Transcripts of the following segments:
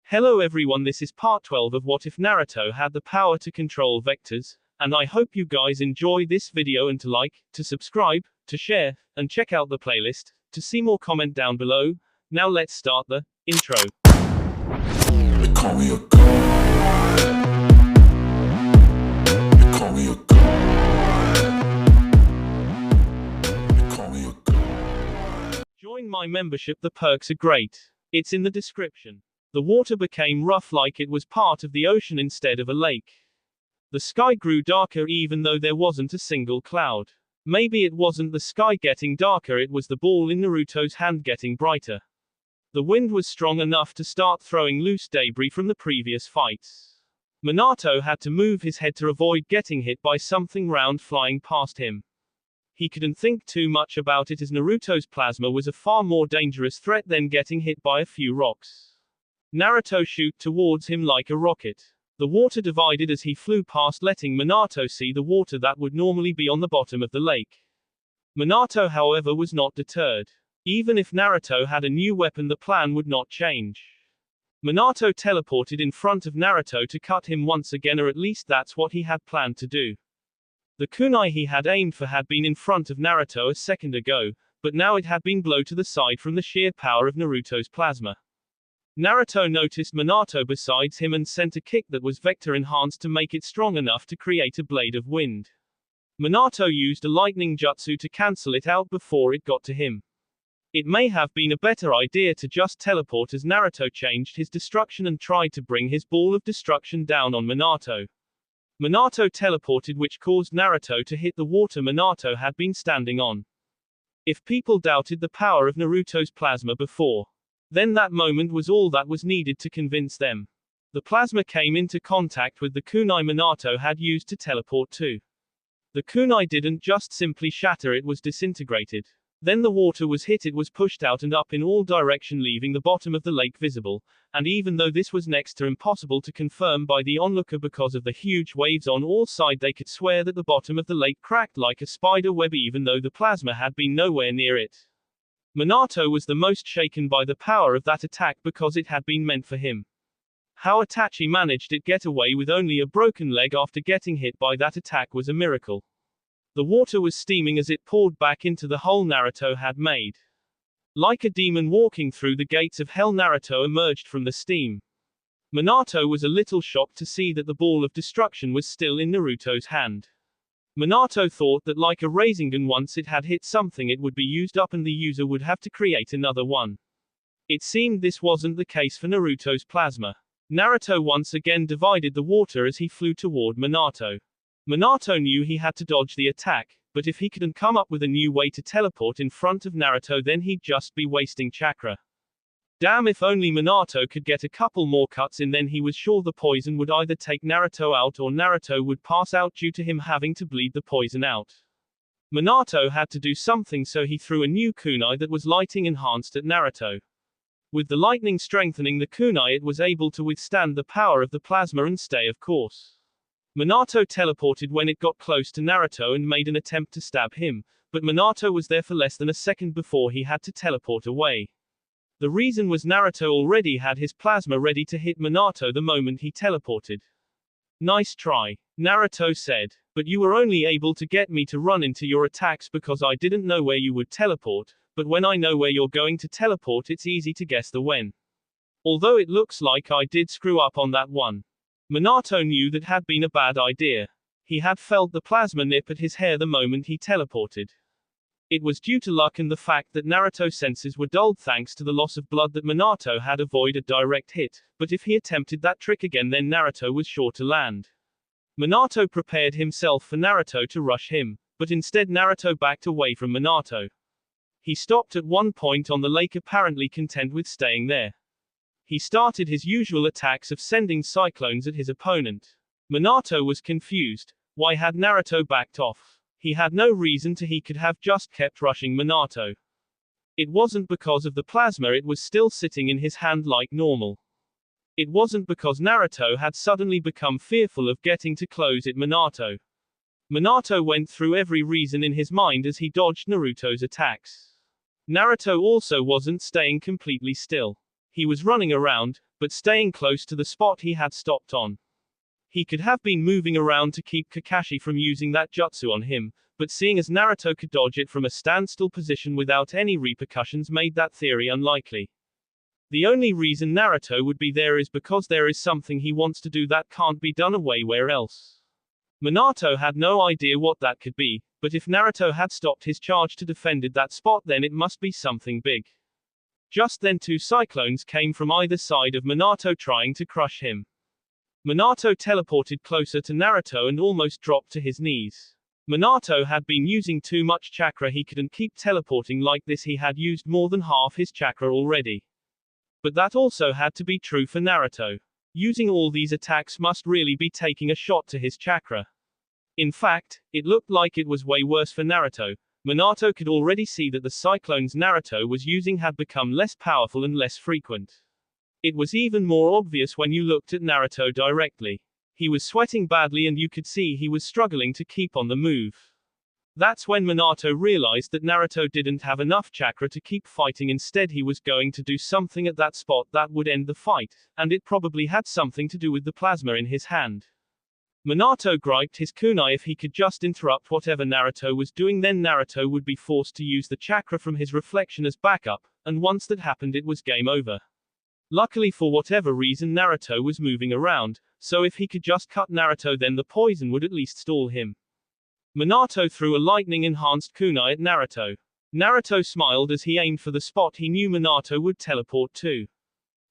Hello everyone, this is part 12 of What If Naruto Had the Power to Control Vectors, and I hope you guys enjoy this video and to like, to subscribe, to share, and check out the playlist. To see more, comment down below. Now let's start the intro. They call me a god. They call me a god. They call me a god. Join my membership, the perks are great. It's in the description. The water became rough like it was part of the ocean instead of a lake. The sky grew darker even though there wasn't a single cloud. Maybe it wasn't the sky getting darker, it was the ball in Naruto's hand getting brighter. The wind was strong enough to start throwing loose debris from the previous fights. Minato had to move his head to avoid getting hit by something round flying past him. He couldn't think too much about it as Naruto's plasma was a far more dangerous threat than getting hit by a few rocks. Naruto shot towards him like a rocket. The water divided as he flew past, letting Minato see the water that would normally be on the bottom of the lake. Minato, however, was not deterred. Even if Naruto had a new weapon, the plan would not change. Minato teleported in front of Naruto to cut him once again, or at least that's what he had planned to do. The kunai he had aimed for had been in front of Naruto a second ago, but now it had been blown to the side from the sheer power of Naruto's plasma. Naruto noticed Minato besides him and sent a kick that was vector enhanced to make it strong enough to create a blade of wind. Minato used a lightning jutsu to cancel it out before it got to him. It may have been a better idea to just teleport as Naruto changed his destruction and tried to bring his ball of destruction down on Minato. Minato teleported, which caused Naruto to hit the water Minato had been standing on. If people doubted the power of Naruto's plasma before, then that moment was all that was needed to convince them. The plasma came into contact with the kunai Minato had used to teleport to. The kunai didn't just simply shatter, it was disintegrated. Then the water was hit, it was pushed out and up in all direction, leaving the bottom of the lake visible, and even though this was next to impossible to confirm by the onlooker because of the huge waves on all sides, they could swear that the bottom of the lake cracked like a spider web even though the plasma had been nowhere near it. Minato was the most shaken by the power of that attack because it had been meant for him. How Itachi managed it get away with only a broken leg after getting hit by that attack was a miracle. The water was steaming as it poured back into the hole Naruto had made. Like a demon walking through the gates of hell, Naruto emerged from the steam. Minato was a little shocked to see that the ball of destruction was still in Naruto's hand. Minato thought that like a Rasengan, once it had hit something it would be used up and the user would have to create another one. It seemed this wasn't the case for Naruto's plasma. Naruto once again divided the water as he flew toward Minato. Minato knew he had to dodge the attack, but if he couldn't come up with a new way to teleport in front of Naruto, then he'd just be wasting chakra. Damn, if only Minato could get a couple more cuts in, then he was sure the poison would either take Naruto out or Naruto would pass out due to him having to bleed the poison out. Minato had to do something, so he threw a new kunai that was lighting enhanced at Naruto. With the lightning strengthening the kunai, it was able to withstand the power of the plasma and stay of course. Minato teleported when it got close to Naruto and made an attempt to stab him, but Minato was there for less than a second before he had to teleport away. The reason was Naruto already had his plasma ready to hit Minato the moment he teleported. Nice try, Naruto said, but you were only able to get me to run into your attacks because I didn't know where you would teleport, but when I know where you're going to teleport, it's easy to guess the when. Although it looks like I did screw up on that one. Minato knew that had been a bad idea. He had felt the plasma nip at his hair the moment he teleported. It was due to luck and the fact that Naruto's senses were dulled thanks to the loss of blood that Minato had avoided a direct hit, but if he attempted that trick again, then Naruto was sure to land. Minato prepared himself for Naruto to rush him, but instead Naruto backed away from Minato. He stopped at one point on the lake, apparently content with staying there. He started his usual attacks of sending cyclones at his opponent. Minato was confused. Why had Naruto backed off? He had no reason to, he could have just kept rushing Minato. It wasn't because of the plasma, it was still sitting in his hand like normal. It wasn't because Naruto had suddenly become fearful of getting too close at Minato. Minato went through every reason in his mind as he dodged Naruto's attacks. Naruto also wasn't staying completely still. He was running around, but staying close to the spot he had stopped on. He could have been moving around to keep Kakashi from using that jutsu on him, but seeing as Naruto could dodge it from a standstill position without any repercussions made that theory unlikely. The only reason Naruto would be there is because there is something he wants to do that can't be done away else. Minato had no idea what that could be, but if Naruto had stopped his charge to defended that spot then it must be something big. Just then two cyclones came from either side of Minato trying to crush him. Minato teleported closer to Naruto and almost dropped to his knees. Minato had been using too much chakra, he couldn't keep teleporting like this, he had used more than half his chakra already. But that also had to be true for Naruto. Using all these attacks must really be taking a shot to his chakra. In fact, it looked like it was way worse for Naruto. Minato could already see that the cyclones Naruto was using had become less powerful and less frequent. It was even more obvious when you looked at Naruto directly. He was sweating badly and you could see he was struggling to keep on the move. That's when Minato realized that Naruto didn't have enough chakra to keep fighting, instead he was going to do something at that spot that would end the fight, and it probably had something to do with the plasma in his hand. Minato griped his kunai if he could just interrupt whatever Naruto was doing, then Naruto would be forced to use the chakra from his reflection as backup, and once that happened it was game over. Luckily for whatever reason Naruto was moving around, so if he could just cut Naruto then the poison would at least stall him. Minato threw a lightning-enhanced kunai at Naruto. Naruto smiled as he aimed for the spot he knew Minato would teleport to.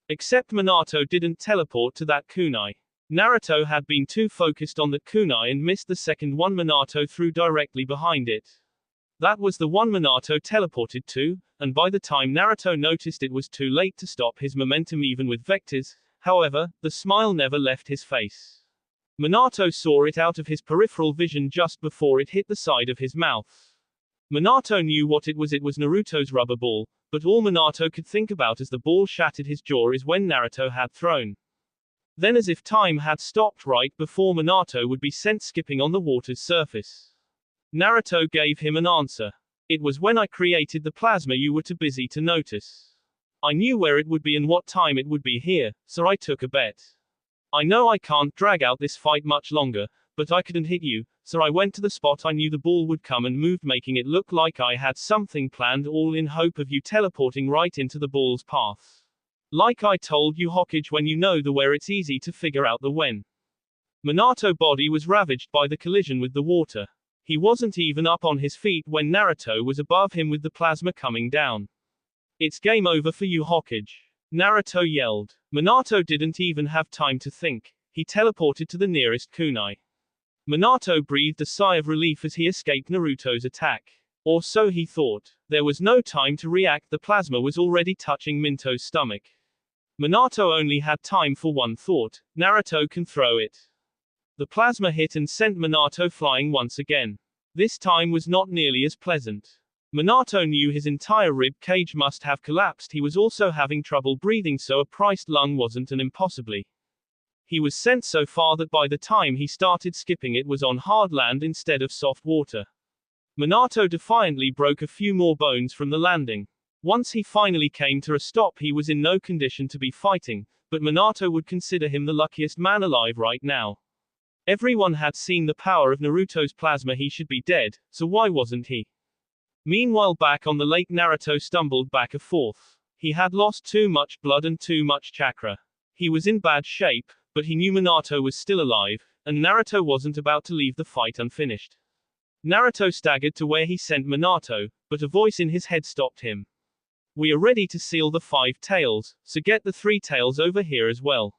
Except Minato didn't teleport to that kunai. Naruto had been too focused on that kunai and missed the second one Minato threw directly behind it. That was the one Minato teleported to, and by the time Naruto noticed it was too late to stop his momentum even with vectors. However, the smile never left his face. Minato saw it out of his peripheral vision just before it hit the side of his mouth. Minato knew what it was Naruto's rubber ball, but all Minato could think about as the ball shattered his jaw is when Naruto had thrown. Then as if time had stopped right before Minato would be sent skipping on the water's surface. Naruto gave him an answer. It was when I created the plasma you were too busy to notice. I knew where it would be and what time it would be here, so I took a bet. I know I can't drag out this fight much longer, but I couldn't hit you, so I went to the spot I knew the ball would come and moved, making it look like I had something planned, all in hope of you teleporting right into the ball's path. Like I told you Hokage, when you know the where it's easy to figure out the when. Minato's body was ravaged by the collision with the water. He wasn't even up on his feet when Naruto was above him with the plasma coming down. It's game over for you Hokage, Naruto yelled. Minato didn't even have time to think. He teleported to the nearest kunai. Minato breathed a sigh of relief as he escaped Naruto's attack. Or so he thought. There was no time to react, the plasma was already touching Minto's stomach. Minato only had time for one thought: Naruto can throw it. The plasma hit and sent Minato flying once again. This time was not nearly as pleasant. Minato knew his entire rib cage must have collapsed. He was also having trouble breathing, so a priced lung wasn't an impossibility. He was sent so far that by the time he started skipping it was on hard land instead of soft water. Minato defiantly broke a few more bones from the landing. Once he finally came to a stop, he was in no condition to be fighting, but Minato would consider him the luckiest man alive right now. Everyone had seen the power of Naruto's plasma, he should be dead, so why wasn't he? Meanwhile, back on the lake, Naruto stumbled back and forth. He had lost too much blood and too much chakra. He was in bad shape, but he knew Minato was still alive, and Naruto wasn't about to leave the fight unfinished. Naruto staggered to where he sent Minato, but a voice in his head stopped him. We are ready to seal the 5 tails, so get the 3 tails over here as well.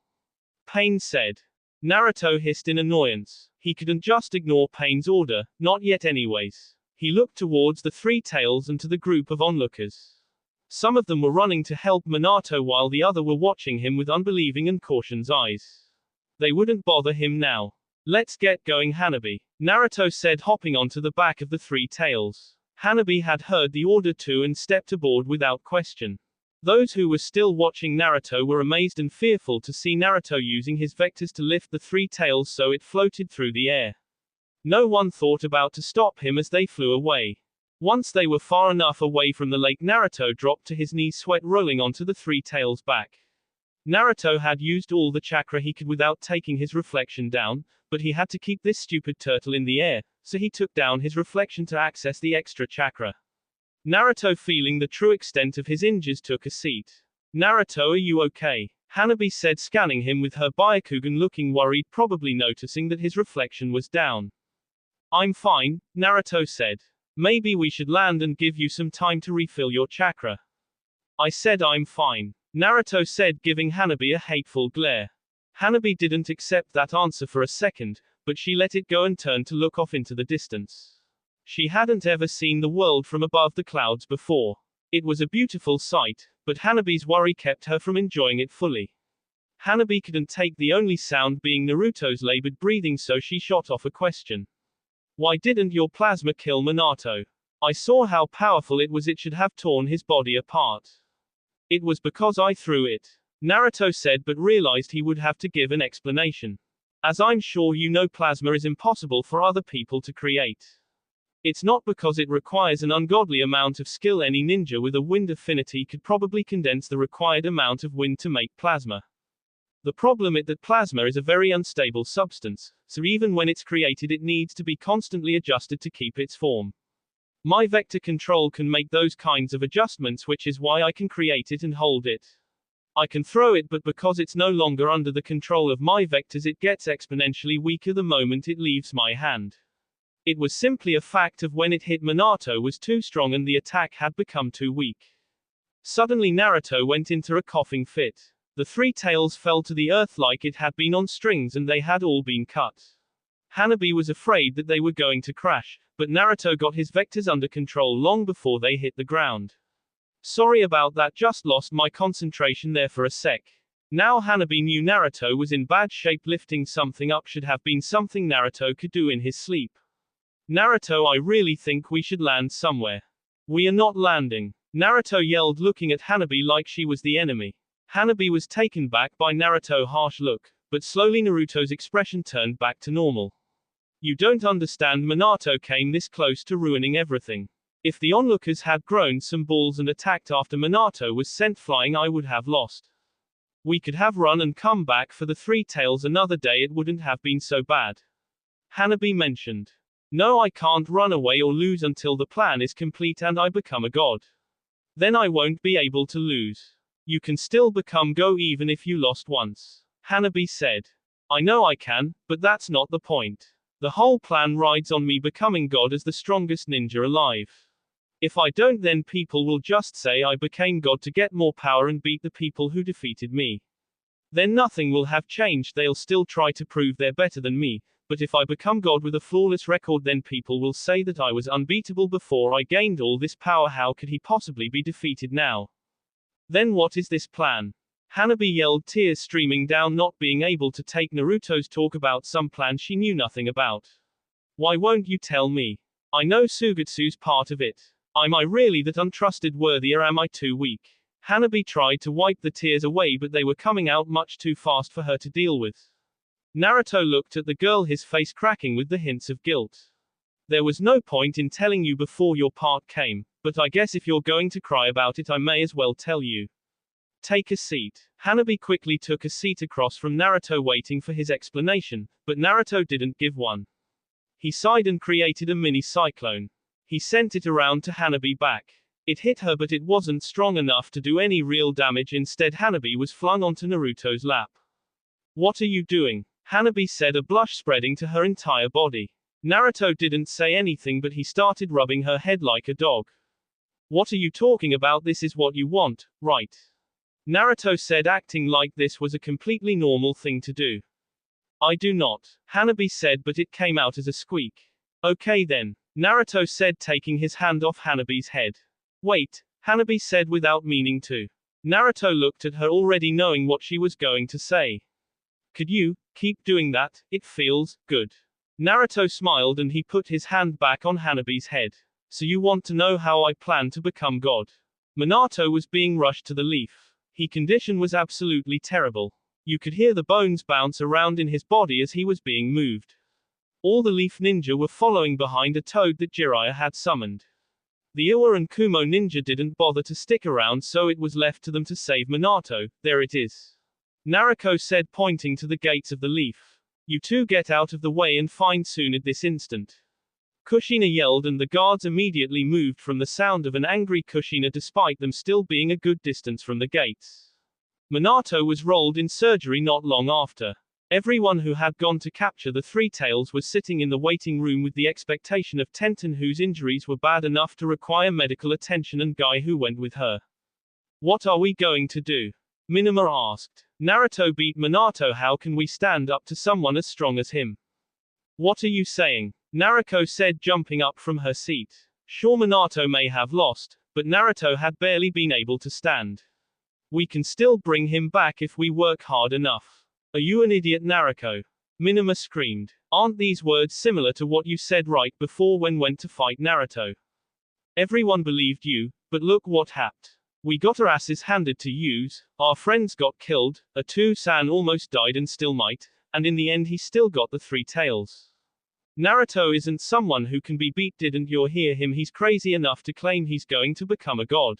Pain said. Naruto hissed in annoyance. He couldn't just ignore Pain's order, not yet anyways. He looked towards the 3 tails and to the group of onlookers. Some of them were running to help Minato while the other were watching him with unbelieving and caution's eyes. They wouldn't bother him now. Let's get going, Hanabi, Naruto said, hopping onto the back of the 3 tails. Hanabi had heard the order too and stepped aboard without question. Those who were still watching Naruto were amazed and fearful to see Naruto using his vectors to lift the 3 tails so it floated through the air. No one thought about to stop him as they flew away. Once they were far enough away from the lake, Naruto dropped to his knees, sweat rolling onto the 3 tails' back. Naruto had used all the chakra he could without taking his reflection down, but he had to keep this stupid turtle in the air, so he took down his reflection to access the extra chakra. Naruto, feeling the true extent of his injuries, took a seat. Naruto, are you okay? Hanabi said, scanning him with her Byakugan, looking worried, probably noticing that his reflection was down. I'm fine, Naruto said. Maybe we should land and give you some time to refill your chakra. I said I'm fine, Naruto said, giving Hanabi a hateful glare. Hanabi didn't accept that answer for a second, but she let it go and turned to look off into the distance. She hadn't ever seen the world from above the clouds before. It was a beautiful sight, but Hanabi's worry kept her from enjoying it fully. Hanabi couldn't take the only sound being Naruto's labored breathing, so she shot off a question. Why didn't your plasma kill Minato? I saw how powerful it was. It should have torn his body apart. It was because I threw it, Naruto said, but realized he would have to give an explanation. As I'm sure you know, plasma is impossible for other people to create. It's not because it requires an ungodly amount of skill. Any ninja with a wind affinity could probably condense the required amount of wind to make plasma. The problem is that plasma is a very unstable substance, so even when it's created it needs to be constantly adjusted to keep its form. My vector control can make those kinds of adjustments, which is why I can create it and hold it. I can throw it, but because it's no longer under the control of my vectors, it gets exponentially weaker the moment it leaves my hand. It was simply a fact of when it hit Minato was too strong and the attack had become too weak. Suddenly Naruto went into a coughing fit. The three tails fell to the earth like it had been on strings and they had all been cut. Hanabi was afraid that they were going to crash, but Naruto got his vectors under control long before they hit the ground. Sorry about that, just lost my concentration there for a sec. Now Hanabi knew Naruto was in bad shape. Lifting something up should have been something Naruto could do in his sleep. Naruto, I really think we should land somewhere. We are not landing, Naruto yelled, looking at Hanabi like she was the enemy. Hanabi was taken back by Naruto's harsh look, but slowly Naruto's expression turned back to normal. You don't understand, Minato came this close to ruining everything. If the onlookers had grown some balls and attacked after Minato was sent flying, I would have lost. We could have run and come back for the three tails another day, it wouldn't have been so bad. Hanabi mentioned. No, I can't run away or lose until the plan is complete and I become a god. Then I won't be able to lose. You can still become go even if you lost once, Hanabi said. I know I can, but that's not the point. The whole plan rides on me becoming god as the strongest ninja alive. If I don't, then people will just say I became god to get more power and beat the people who defeated me. Then nothing will have changed, they'll still try to prove they're better than me, but if I become god with a flawless record, then people will say that I was unbeatable before I gained all this power. How could he possibly be defeated now? Then what is this plan? Hanabi yelled, tears streaming down, not being able to take Naruto's talk about some plan she knew nothing about. Why won't you tell me? I know Sugetsu's part of it. Am I really that untrusted worthy, or am I too weak? Hanabi tried to wipe the tears away, but they were coming out much too fast for her to deal with. Naruto looked at the girl, his face cracking with the hints of guilt. There was no point in telling you before your part came, but I guess if you're going to cry about it, I may as well tell you. Take a seat. Hanabi quickly took a seat across from Naruto, waiting for his explanation, but Naruto didn't give one. He sighed and created a mini cyclone. He sent it around to Hanabi back. It hit her, but it wasn't strong enough to do any real damage. Instead, Hanabi was flung onto Naruto's lap. What are you doing? Hanabi said, a blush spreading to her entire body. Naruto didn't say anything, but he started rubbing her head like a dog. What are you talking about? This is what you want, right? Naruto said, acting like this was a completely normal thing to do. I do not, Hanabi said, but it came out as a squeak. Okay then, Naruto said, taking his hand off Hanabi's head. Wait, Hanabi said without meaning to. Naruto looked at her, already knowing what she was going to say. Could you keep doing that? It feels good. Naruto smiled and he put his hand back on Hanabi's head. So you want to know how I plan to become god? Minato was being rushed to the leaf. His condition was absolutely terrible. You could hear the bones bounce around in his body as he was being moved. All the leaf ninja were following behind a toad that Jiraiya had summoned. The Iwa and Kumo ninja didn't bother to stick around, so it was left to them to save Minato. There it is. Naruto said, pointing to the gates of the leaf. You two get out of the way and find soon at this instant. Kushina yelled, and the guards immediately moved from the sound of an angry Kushina despite them still being a good distance from the gates. Minato was rolled in surgery not long after. Everyone who had gone to capture the three tails was sitting in the waiting room with the expectation of Tenten, whose injuries were bad enough to require medical attention, and Guy, who went with her. What are we going to do? Minima asked. Naruto beat Minato. How can we stand up to someone as strong as him? What are you saying? Naruto said, jumping up from her seat. Sure, Minato may have lost, but Naruto had barely been able to stand. We can still bring him back if we work hard enough. Are you an idiot, Naruto? Minima screamed. Aren't these words similar to what you said right before when went to fight Naruto? Everyone believed you, but look what happened. We got our asses handed to yous, our friends got killed, Atu-san almost died and still might, and in the end he still got the three tails. Naruto isn't someone who can be beat. Didn't you hear him? He's crazy enough to claim he's going to become a god.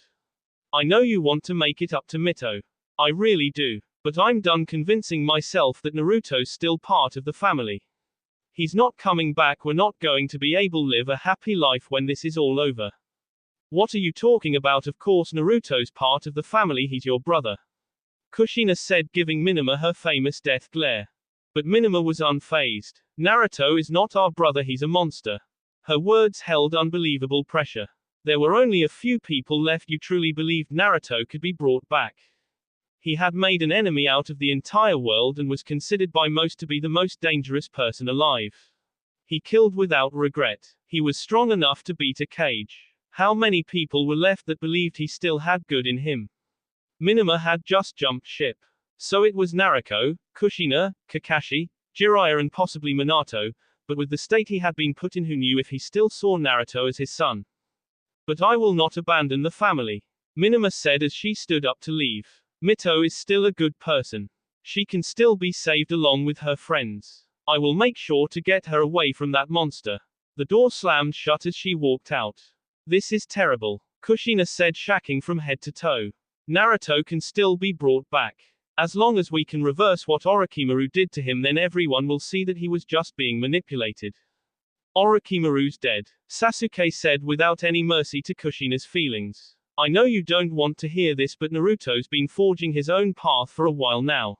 I know you want to make it up to Mito. I really do. But I'm done convincing myself that Naruto's still part of the family. He's not coming back. We're not going to be able to live a happy life when this is all over. What are you talking about? Of course Naruto's part of the family. He's your brother. Kushina said, giving Minima her famous death glare. But Minima was unfazed. Naruto is not our brother, he's a monster. Her words held unbelievable pressure. There were only a few people left. You truly believed Naruto could be brought back? He had made an enemy out of the entire world and was considered by most to be the most dangerous person alive. He killed without regret. He was strong enough to beat a cage. How many people were left that believed he still had good in him? Minima had just jumped ship. So it was Naruto, Kushina, Kakashi, Jiraiya and possibly Minato, but with the state he had been put in, who knew if he still saw Naruto as his son? But I will not abandon the family, Minima said as she stood up to leave. Mito is still a good person. She can still be saved along with her friends. I will make sure to get her away from that monster. The door slammed shut as she walked out. This is terrible, Kushina said, shaking from head to toe. Naruto can still be brought back. As long as we can reverse what Orochimaru did to him, then everyone will see that he was just being manipulated. Orochimaru's dead, Sasuke said without any mercy to Kushina's feelings. I know you don't want to hear this, but Naruto's been forging his own path for a while now.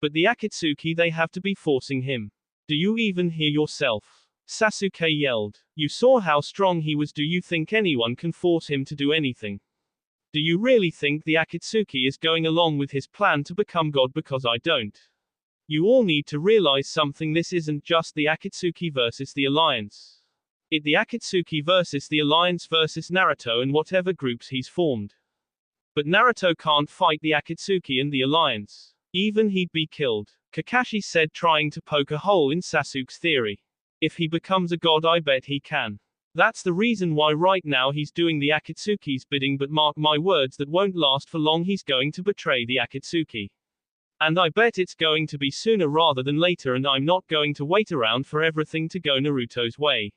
But the Akatsuki, they have to be forcing him. Do you even hear yourself? Sasuke yelled. You saw how strong he was. Do you think anyone can force him to do anything? Do you really think the Akatsuki is going along with his plan to become God? Because I don't. You all need to realize something. This isn't just the Akatsuki versus the Alliance. It's the Akatsuki versus the Alliance versus Naruto and whatever groups he's formed. But Naruto can't fight the Akatsuki and the Alliance. Even he'd be killed, Kakashi said, trying to poke a hole in Sasuke's theory. If he becomes a god, I bet he can. That's the reason why right now he's doing the Akatsuki's bidding, but mark my words, that won't last for long. He's going to betray the Akatsuki. And I bet it's going to be sooner rather than later, and I'm not going to wait around for everything to go Naruto's way.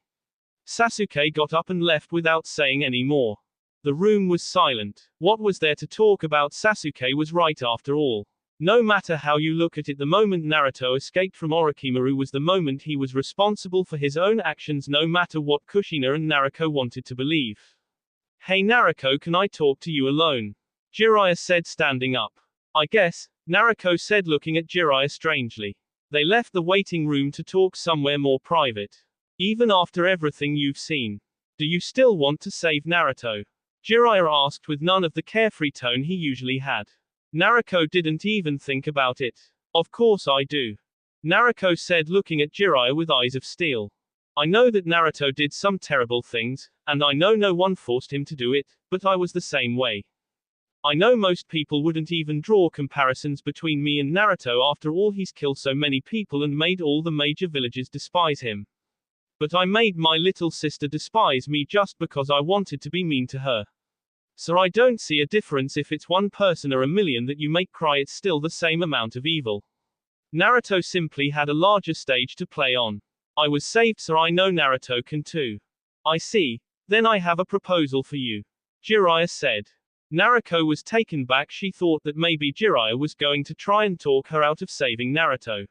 Sasuke got up and left without saying any more. The room was silent. What was there to talk about? Sasuke was right after all. No matter how you look at it, the moment Naruto escaped from Orochimaru was the moment he was responsible for his own actions, no matter what Kushina and Naruto wanted to believe. Hey Naruto, can I talk to you alone? Jiraiya said, standing up. I guess, Naruto said, looking at Jiraiya strangely. They left the waiting room to talk somewhere more private. Even after everything you've seen, do you still want to save Naruto? Jiraiya asked with none of the carefree tone he usually had. Naruto didn't even think about it. Of course I do, Naruto said, looking at Jiraiya with eyes of steel. I know that Naruto did some terrible things, and I know no one forced him to do it, but I was the same way. I know most people wouldn't even draw comparisons between me and Naruto. After all, he's killed so many people and made all the major villages despise him. But I made my little sister despise me just because I wanted to be mean to her. So I don't see a difference if it's one person or a million that you make cry, it's still the same amount of evil. Naruto simply had a larger stage to play on. I was saved, so I know Naruto can too. I see. Then I have a proposal for you, Jiraiya said. Naruto was taken back. She thought that maybe Jiraiya was going to try and talk her out of saving Naruto.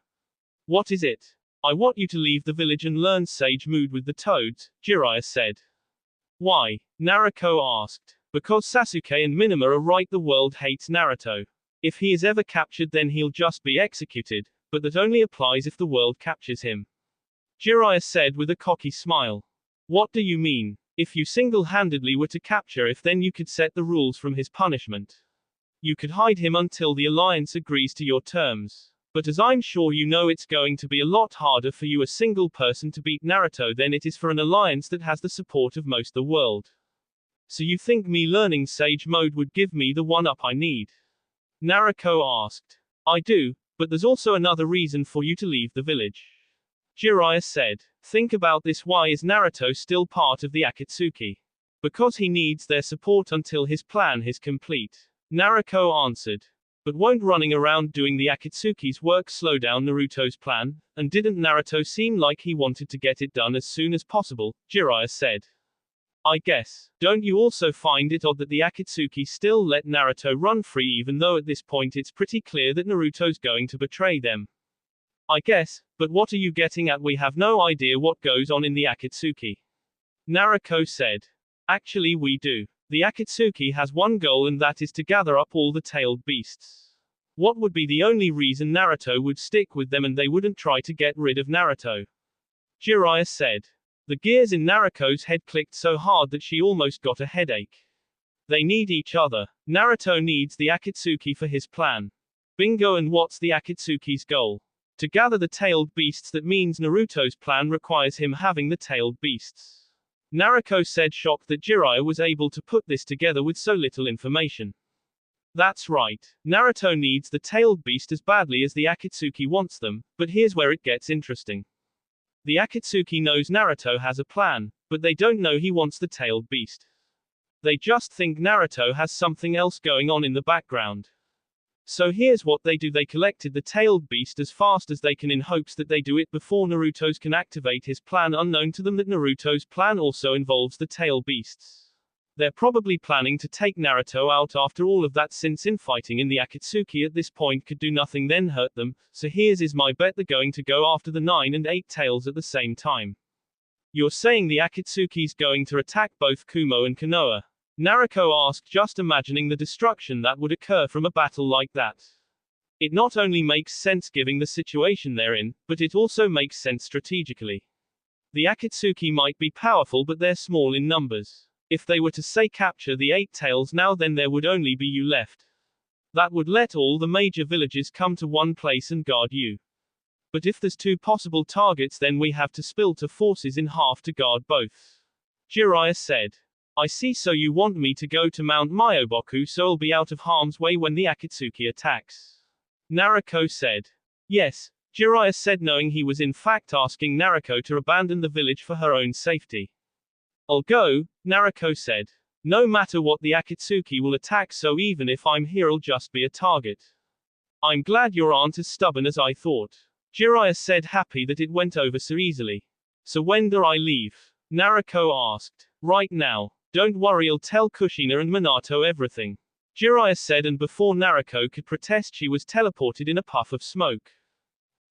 What is it? I want you to leave the village and learn Sage Mood with the toads, Jiraiya said. Why? Naruto asked. Because Sasuke and Minima are right, the world hates Naruto. If he is ever captured, then he'll just be executed, but that only applies if the world captures him. Jiraiya said with a cocky smile. What do you mean? If you single-handedly were to capture if, then you could set the rules from his punishment. You could hide him until the alliance agrees to your terms. But as I'm sure you know, it's going to be a lot harder for you a single person to beat Naruto than it is for an alliance that has the support of most the world. So you think me learning Sage Mode would give me the one-up I need? Naruto asked. I do, but there's also another reason for you to leave the village. Jiraiya said. Think about this. Why is Naruto still part of the Akatsuki? Because he needs their support until his plan is complete. Naruto answered. But won't running around doing the Akatsuki's work slow down Naruto's plan? And didn't Naruto seem like he wanted to get it done as soon as possible? Jiraiya said. I guess. Don't you also find it odd that the Akatsuki still let Naruto run free, even though at this point it's pretty clear that Naruto's going to betray them? I guess, but what are you getting at? We have no idea what goes on in the Akatsuki. Naruto said. Actually, we do. The Akatsuki has one goal, and that is to gather up all the tailed beasts. What would be the only reason Naruto would stick with them and they wouldn't try to get rid of Naruto? Jiraiya said. The gears in Naruto's head clicked so hard that she almost got a headache. They need each other. Naruto needs the Akatsuki for his plan. Bingo. And what's the Akatsuki's goal? To gather the tailed beasts. That means Naruto's plan requires him having the tailed beasts. Naruto said, shocked that Jiraiya was able to put this together with so little information. That's right. Naruto needs the tailed beast as badly as the Akatsuki wants them, but here's where it gets interesting. The Akatsuki knows Naruto has a plan, but they don't know he wants the tailed beast. They just think Naruto has something else going on in the background. So here's what they do. They collected the tailed beast as fast as they can in hopes that they do it before Naruto's can activate his plan, unknown to them that Naruto's plan also involves the tail beasts. They're probably planning to take Naruto out after all of that, since infighting in the Akatsuki at this point could do nothing then hurt them, so here's is my bet: they're going to go after the 9 and 8 tails at the same time. You're saying the Akatsuki's going to attack both Kumo and Konoha? Naruto asked, just imagining the destruction that would occur from a battle like that. It not only makes sense given the situation they're in, but it also makes sense strategically. The Akatsuki might be powerful, but they're small in numbers. If they were to say capture the 8 tails now, then there would only be you left. That would let all the major villages come to one place and guard you. But if there's 2 possible targets, then we have to split our forces in half to guard both. Jiraiya said. I see, so you want me to go to Mount Myoboku so I'll be out of harm's way when the Akatsuki attacks? Naruto said. Yes, Jiraiya said, knowing he was in fact asking Naruto to abandon the village for her own safety. I'll go, Naruto said. No matter what, the Akatsuki will attack, so even if I'm here I'll just be a target. I'm glad you aren't as stubborn as I thought. Jiraiya said, happy that it went over so easily. So when do I leave? Naruto asked. Right now. Don't worry, I'll tell Kushina and Minato everything. Jiraiya said, and before Naruto could protest, she was teleported in a puff of smoke.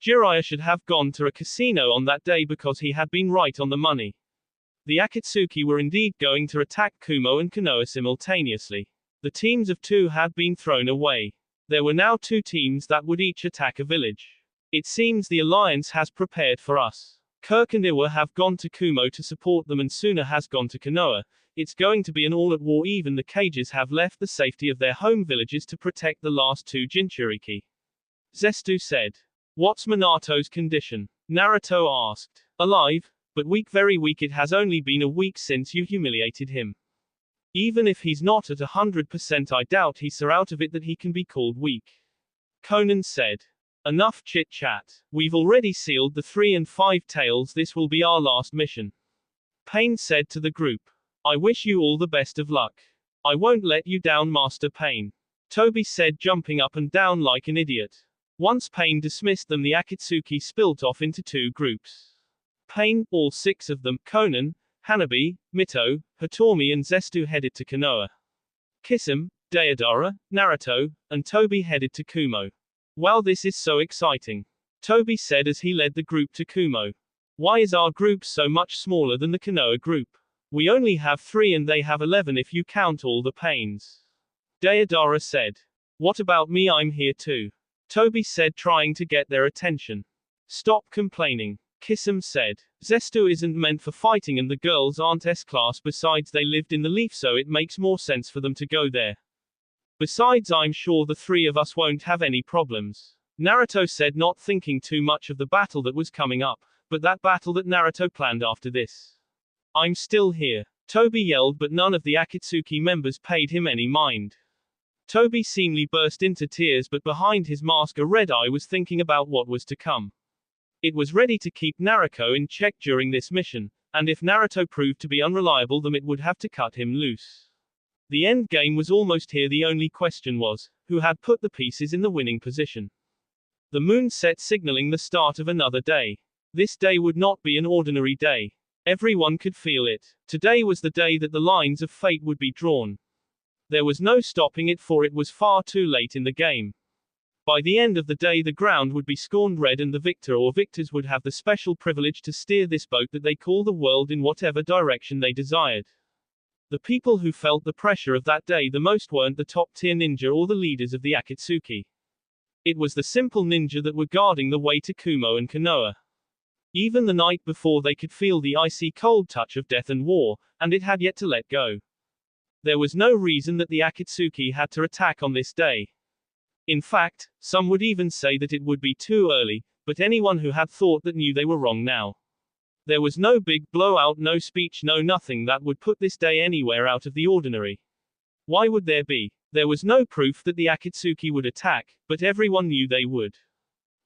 Jiraiya should have gone to a casino on that day because he had been right on the money. The Akatsuki were indeed going to attack Kumo and Konoha simultaneously. The teams of 2 had been thrown away. There were now 2 teams that would each attack a village. It seems the alliance has prepared for us. Kirk and Iwa have gone to Kumo to support them, and Suna has gone to Konoha. It's going to be an all-out war. Even the cages have left the safety of their home villages to protect the last 2 Jinchuriki. Zestu said. What's Minato's condition? Naruto asked. Alive, but weak, very weak. It has only been a week since you humiliated him. Even if he's not at 100%, I doubt he's so out of it that he can be called weak. Conan said. Enough chit-chat. We've already sealed the 3 and 5 tails. This will be our last mission. Pain said to the group. I wish you all the best of luck. I won't let you down, Master Pain. Toby said, jumping up and down like an idiot. Once Pain dismissed them, the Akatsuki split off into 2 groups. Pain, all 6 of them, Conan, Hanabi, Mito, Hitomi and Zestu headed to Konoha. Kisame, Deidara, Naruto, and Toby headed to Kumo. Wow, this is so exciting, Toby said as he led the group to Kumo. Why is our group so much smaller than the Konoha group? We only have 3 and they have 11 if you count all the pains. Deidara said. What about me, I'm here too, Toby said, trying to get their attention. Stop complaining, Kisame said. Zesto isn't meant for fighting and the girls aren't S-class, besides they lived in the Leaf so it makes more sense for them to go there. Besides, I'm sure the 3 of us won't have any problems, Naruto said, not thinking too much of the battle that was coming up, but that battle that Naruto planned after this. I'm still here, Toby yelled, but none of the Akatsuki members paid him any mind. Toby seemingly burst into tears, but behind his mask a red eye was thinking about what was to come. It was ready to keep Naruto in check during this mission, and if Naruto proved to be unreliable then it would have to cut him loose. The end game was almost here. The only question was, who had put the pieces in the winning position? The moon set, signaling the start of another day. This day would not be an ordinary day. Everyone could feel it. Today was the day that the lines of fate would be drawn. There was no stopping it, for it was far too late in the game. By the end of the day the ground would be scorned red and the victor or victors would have the special privilege to steer this boat that they call the world in whatever direction they desired. The people who felt the pressure of that day the most weren't the top tier ninja or the leaders of the Akatsuki. It was the simple ninja that were guarding the way to Kumo and Konoha. Even the night before they could feel the icy cold touch of death and war, and it had yet to let go. There was no reason that the Akatsuki had to attack on this day. In fact, some would even say that it would be too early, but anyone who had thought that knew they were wrong now. There was no big blowout, no speech, no nothing that would put this day anywhere out of the ordinary. Why would there be? There was no proof that the Akatsuki would attack, but everyone knew they would.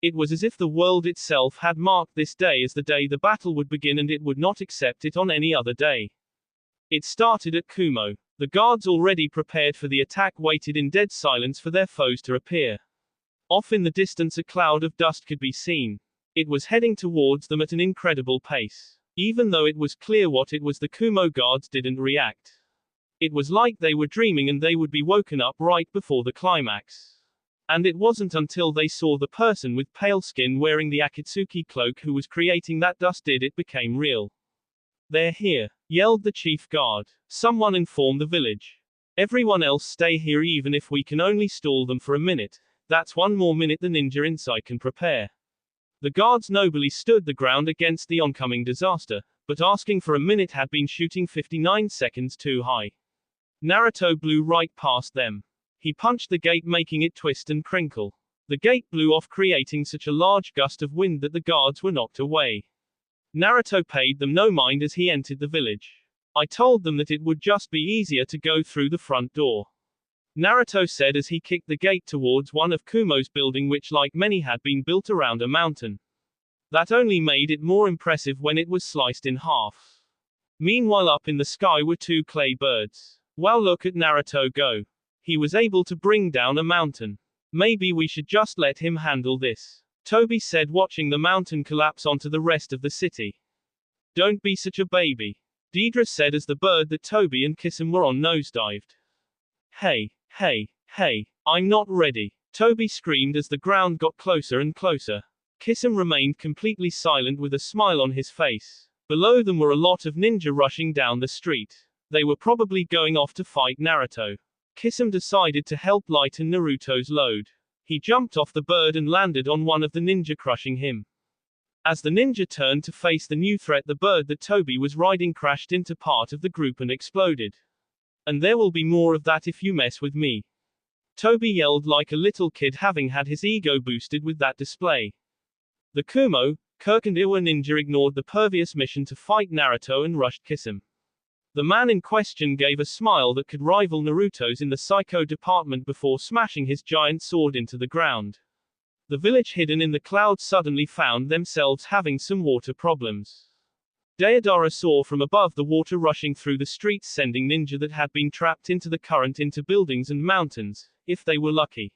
It was as if the world itself had marked this day as the day the battle would begin, and it would not accept it on any other day. It started at Kumo. The guards, already prepared for the attack, waited in dead silence for their foes to appear. Off in the distance a cloud of dust could be seen. It was heading towards them at an incredible pace. Even though it was clear what it was, the Kumo guards didn't react. It was like they were dreaming and they would be woken up right before the climax. And it wasn't until they saw the person with pale skin wearing the Akatsuki cloak who was creating that dust did it became real. They're here, yelled the chief guard. Someone inform the village. Everyone else stay here even if we can only stall them for a minute. That's one more minute the ninja inside can prepare. The guards nobly stood the ground against the oncoming disaster, but asking for a minute had been shooting 59 seconds too high. Naruto blew right past them. He punched the gate, making it twist and crinkle. The gate blew off, creating such a large gust of wind that the guards were knocked away. Naruto paid them no mind as he entered the village. I told them that it would just be easier to go through the front door, Naruto said as he kicked the gate towards one of Kumo's building, which like many had been built around a mountain. That only made it more impressive when it was sliced in half. Meanwhile, up in the sky were 2 clay birds. Wow, look at Naruto go. He was able to bring down a mountain. Maybe we should just let him handle this, Toby said, watching the mountain collapse onto the rest of the city. Don't be such a baby, Deidre said as the bird that Toby and Kisame were on nosedived. Hey, I'm not ready, Toby screamed as the ground got closer and closer. Kisame remained completely silent with a smile on his face. Below them were a lot of ninja rushing down the street. They were probably going off to fight Naruto. Kisame decided to help lighten Naruto's load. He jumped off the bird and landed on one of the ninja, crushing him. As the ninja turned to face the new threat, the bird that Toby was riding crashed into part of the group and exploded. And there will be more of that if you mess with me, Toby yelled like a little kid, having had his ego boosted with that display. The Kumo, Kirk and Iwa ninja ignored the pervious mission to fight Naruto and rushed Kisame. The man in question gave a smile that could rival Naruto's in the psycho department before smashing his giant sword into the ground. The village hidden in the clouds suddenly found themselves having some water problems. Deidara saw from above the water rushing through the streets, sending ninja that had been trapped into the current into buildings and mountains, if they were lucky.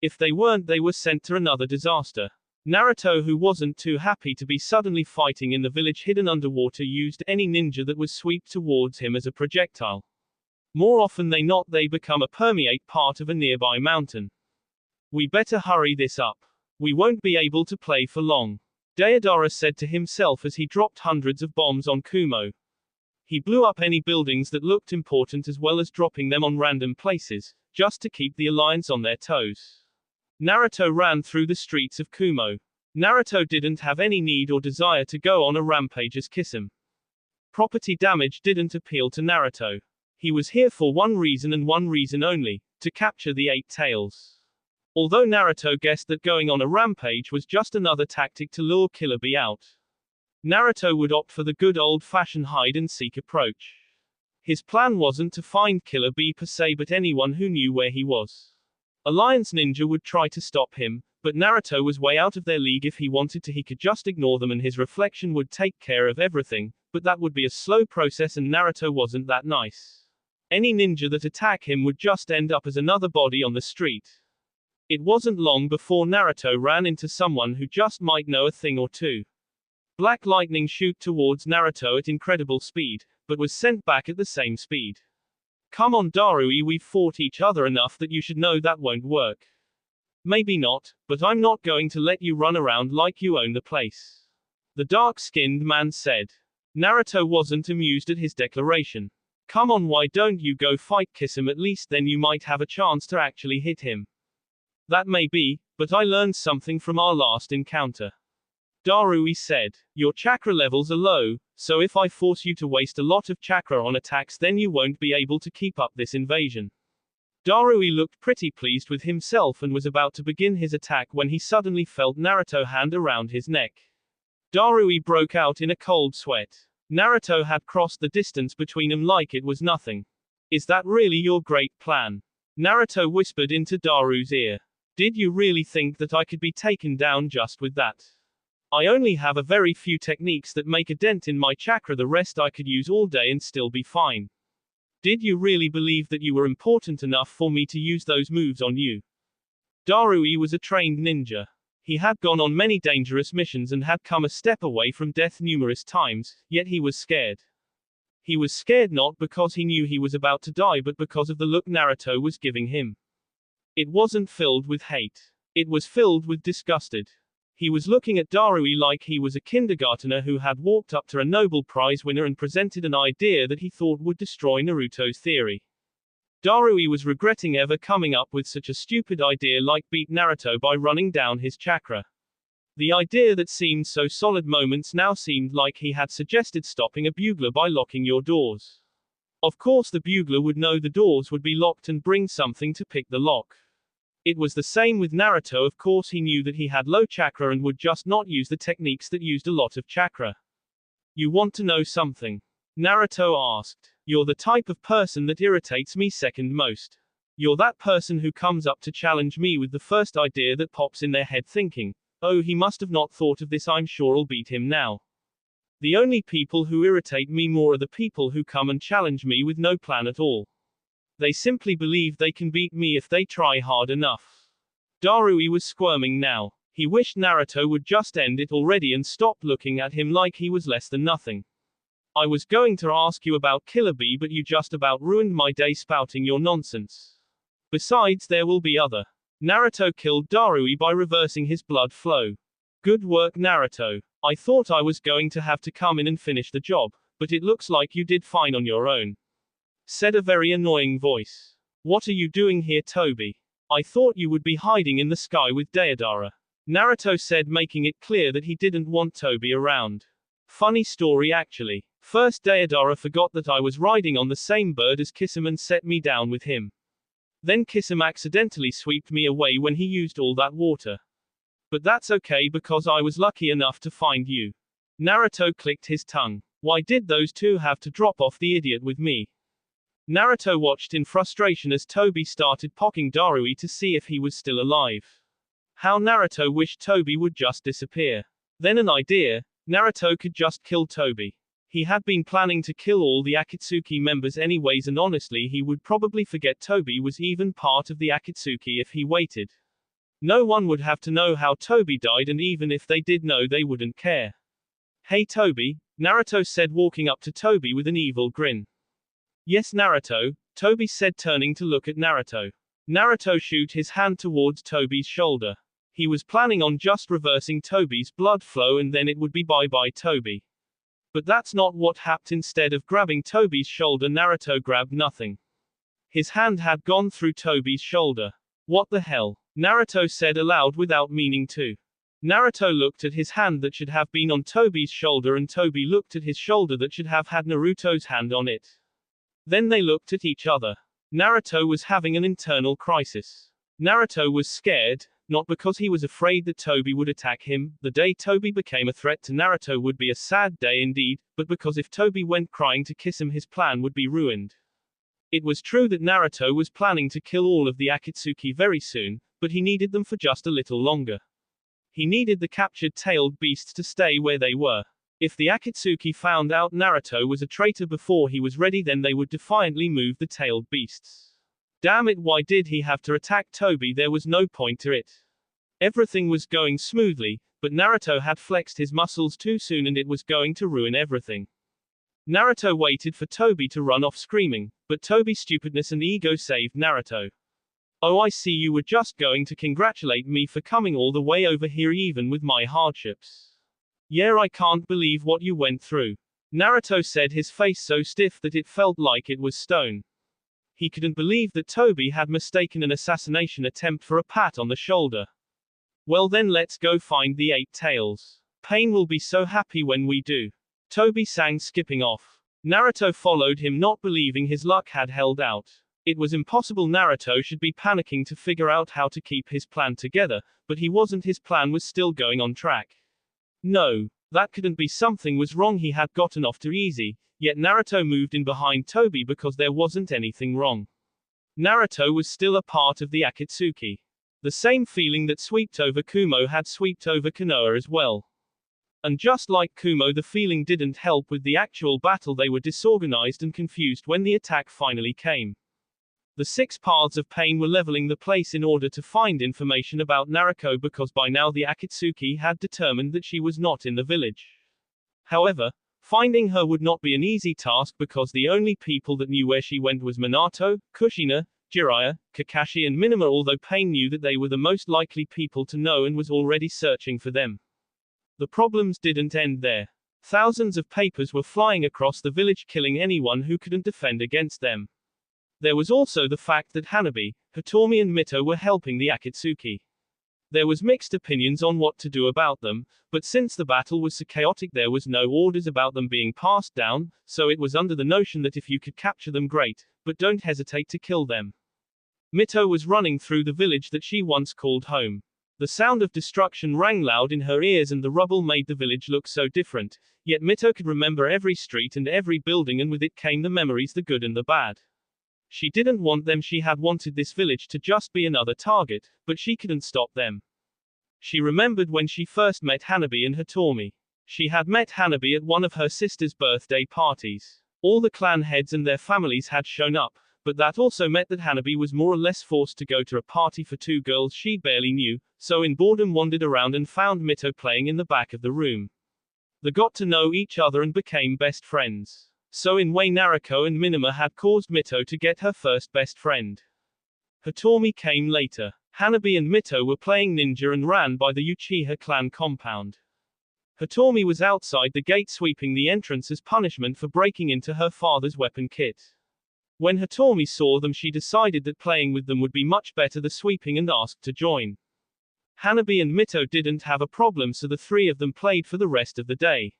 If they weren't, they were sent to another disaster. Naruto, who wasn't too happy to be suddenly fighting in the village hidden underwater, used any ninja that was swept towards him as a projectile. More often than not, they become a permeate part of a nearby mountain. We better hurry this up. We won't be able to play for long. Deidara said to himself as he dropped hundreds of bombs on Kumo. He blew up any buildings that looked important as well as dropping them on random places, just to keep the alliance on their toes. Naruto ran through the streets of Kumo. Naruto didn't have any need or desire to go on a rampage as Kisame. Property damage didn't appeal to Naruto. He was here for one reason and one reason only, to capture the 8 tails. Although Naruto guessed that going on a rampage was just another tactic to lure Killer Bee out, Naruto would opt for the good old-fashioned hide-and-seek approach. His plan wasn't to find Killer Bee per se but anyone who knew where he was. Alliance Ninja would try to stop him, but Naruto was way out of their league. If he wanted to, he could just ignore them and his reflection would take care of everything, but that would be a slow process and Naruto wasn't that nice. Any ninja that attack him would just end up as another body on the street. It wasn't long before Naruto ran into someone who just might know a thing or two. Black lightning shoot towards Naruto at incredible speed, but was sent back at the same speed. Come on Darui, we've fought each other enough that you should know that won't work. Maybe not, but I'm not going to let you run around like you own the place. The dark-skinned man said. Naruto wasn't amused at his declaration. Come on, why don't you go fight Kisame? At least then you might have a chance to actually hit him. That may be, but I learned something from our last encounter. Darui said. Your chakra levels are low, so if I force you to waste a lot of chakra on attacks then you won't be able to keep up this invasion. Darui looked pretty pleased with himself and was about to begin his attack when he suddenly felt Naruto's hand around his neck. Darui broke out in a cold sweat. Naruto had crossed the distance between them like it was nothing. Is that really your great plan? Naruto whispered into Daru's ear. Did you really think that I could be taken down just with that? I only have a very few techniques that make a dent in my chakra, the rest I could use all day and still be fine. Did you really believe that you were important enough for me to use those moves on you? Darui was a trained ninja. He had gone on many dangerous missions and had come a step away from death numerous times, yet he was scared. He was scared not because he knew he was about to die but because of the look Naruto was giving him. It wasn't filled with hate. It was filled with disgusted. He was looking at Darui like he was a kindergartner who had walked up to a Nobel Prize winner and presented an idea that he thought would destroy Naruto's theory. Darui was regretting ever coming up with such a stupid idea like beat Naruto by running down his chakra. The idea that seemed so solid moments now seemed like he had suggested stopping a bugler by locking your doors. Of course the bugler would know the doors would be locked and bring something to pick the lock. It was the same with Naruto. Of course he knew that he had low chakra and would just not use the techniques that used a lot of chakra. You want to know something? Naruto asked. You're the type of person that irritates me second most. You're that person who comes up to challenge me with the first idea that pops in their head thinking, oh, he must have not thought of this, I'm sure I'll beat him now. The only people who irritate me more are the people who come and challenge me with no plan at all. They simply believe they can beat me if they try hard enough. Darui was squirming now. He wished Naruto would just end it already and stop looking at him like he was less than nothing. I was going to ask you about Killer Bee but you just about ruined my day spouting your nonsense. Besides, there will be other. Naruto killed Darui by reversing his blood flow. Good work, Naruto. I thought I was going to have to come in and finish the job, but it looks like you did fine on your own. Said a very annoying voice. What are you doing here, Toby? I thought you would be hiding in the sky with Deidara. Naruto said, making it clear that he didn't want Toby around. Funny story actually. First Deidara forgot that I was riding on the same bird as Kisame and set me down with him. Then Kisame accidentally swept me away when he used all that water. But that's okay because I was lucky enough to find you. Naruto clicked his tongue. Why did those two have to drop off the idiot with me? Naruto watched in frustration as Toby started poking Darui to see if he was still alive. How Naruto wished Toby would just disappear. Then an idea, Naruto could just kill Toby. He had been planning to kill all the Akatsuki members anyways, and honestly he would probably forget Toby was even part of the Akatsuki if he waited. No one would have to know how Toby died, and even if they did know they wouldn't care. Hey Toby, Naruto said, walking up to Toby with an evil grin. Yes, Naruto, Toby said, turning to look at Naruto. Naruto shoot his hand towards Toby's shoulder. He was planning on just reversing Toby's blood flow and then it would be bye-bye Toby. But that's not what happened. Instead of grabbing Toby's shoulder, Naruto grabbed nothing. His hand had gone through Toby's shoulder. What the hell? Naruto said aloud without meaning to. Naruto looked at his hand that should have been on Toby's shoulder and Toby looked at his shoulder that should have had Naruto's hand on it. Then they looked at each other. Naruto was having an internal crisis. Naruto was scared, not because he was afraid that Toby would attack him. The day Toby became a threat to Naruto would be a sad day indeed, but because if Toby went crying to kiss him, his plan would be ruined. It was true that Naruto was planning to kill all of the Akatsuki very soon, but he needed them for just a little longer. He needed the captured tailed beasts to stay where they were. If the Akatsuki found out Naruto was a traitor before he was ready, then they would defiantly move the tailed beasts. Damn it, why did he have to attack Toby? There was no point to it. Everything was going smoothly, but Naruto had flexed his muscles too soon and it was going to ruin everything. Naruto waited for Toby to run off screaming, but Toby's stupidness and ego saved Naruto. Oh, I see, you were just going to congratulate me for coming all the way over here even with my hardships. Yeah, I can't believe what you went through. Naruto said, his face so stiff that it felt like it was stone. He couldn't believe that Toby had mistaken an assassination attempt for a pat on the shoulder. Well then, let's go find the 8 tails. Pain will be so happy when we do. Toby sang, skipping off. Naruto followed him, not believing his luck had held out. It was impossible. Naruto should be panicking to figure out how to keep his plan together, but he wasn't. His plan was still going on track. No, that couldn't be. Something was wrong. He had gotten off too easy, yet Naruto moved in behind Toby because there wasn't anything wrong. Naruto was still a part of the Akatsuki. The same feeling that swept over Kumo had swept over Konoha as well. And just like Kumo, the feeling didn't help with the actual battle. They were disorganized and confused when the attack finally came. The 6 paths of pain were leveling the place in order to find information about Naruto because by now the Akatsuki had determined that she was not in the village. However, finding her would not be an easy task because the only people that knew where she went was Minato, Kushina, Jiraiya, Kakashi and Minima, although Pain knew that they were the most likely people to know and was already searching for them. The problems didn't end there. Thousands of papers were flying across the village, killing anyone who couldn't defend against them. There was also the fact that Hanabi, Hitomi and Mito were helping the Akatsuki. There was mixed opinions on what to do about them, but since the battle was so chaotic there was no orders about them being passed down, so it was under the notion that if you could capture them, great, but don't hesitate to kill them. Mito was running through the village that she once called home. The sound of destruction rang loud in her ears and the rubble made the village look so different, yet Mito could remember every street and every building, and with it came the memories, the good and the bad. She didn't want them. She had wanted this village to just be another target, but she couldn't stop them. She remembered when she first met Hanabi and Hitomi. She had met Hanabi at one of her sister's birthday parties. All the clan heads and their families had shown up, but that also meant that Hanabi was more or less forced to go to a party for 2 girls she barely knew, so in boredom wandered around and found Mito playing in the back of the room. They got to know each other and became best friends. So in way Naruto and Minima had caused Mito to get her first best friend. Hitomi came later. Hanabi and Mito were playing ninja and ran by the Uchiha clan compound. Hitomi was outside the gate sweeping the entrance as punishment for breaking into her father's weapon kit. When Hitomi saw them, she decided that playing with them would be much better than sweeping and asked to join. Hanabi and Mito didn't have a problem, so the 3 of them played for the rest of the day.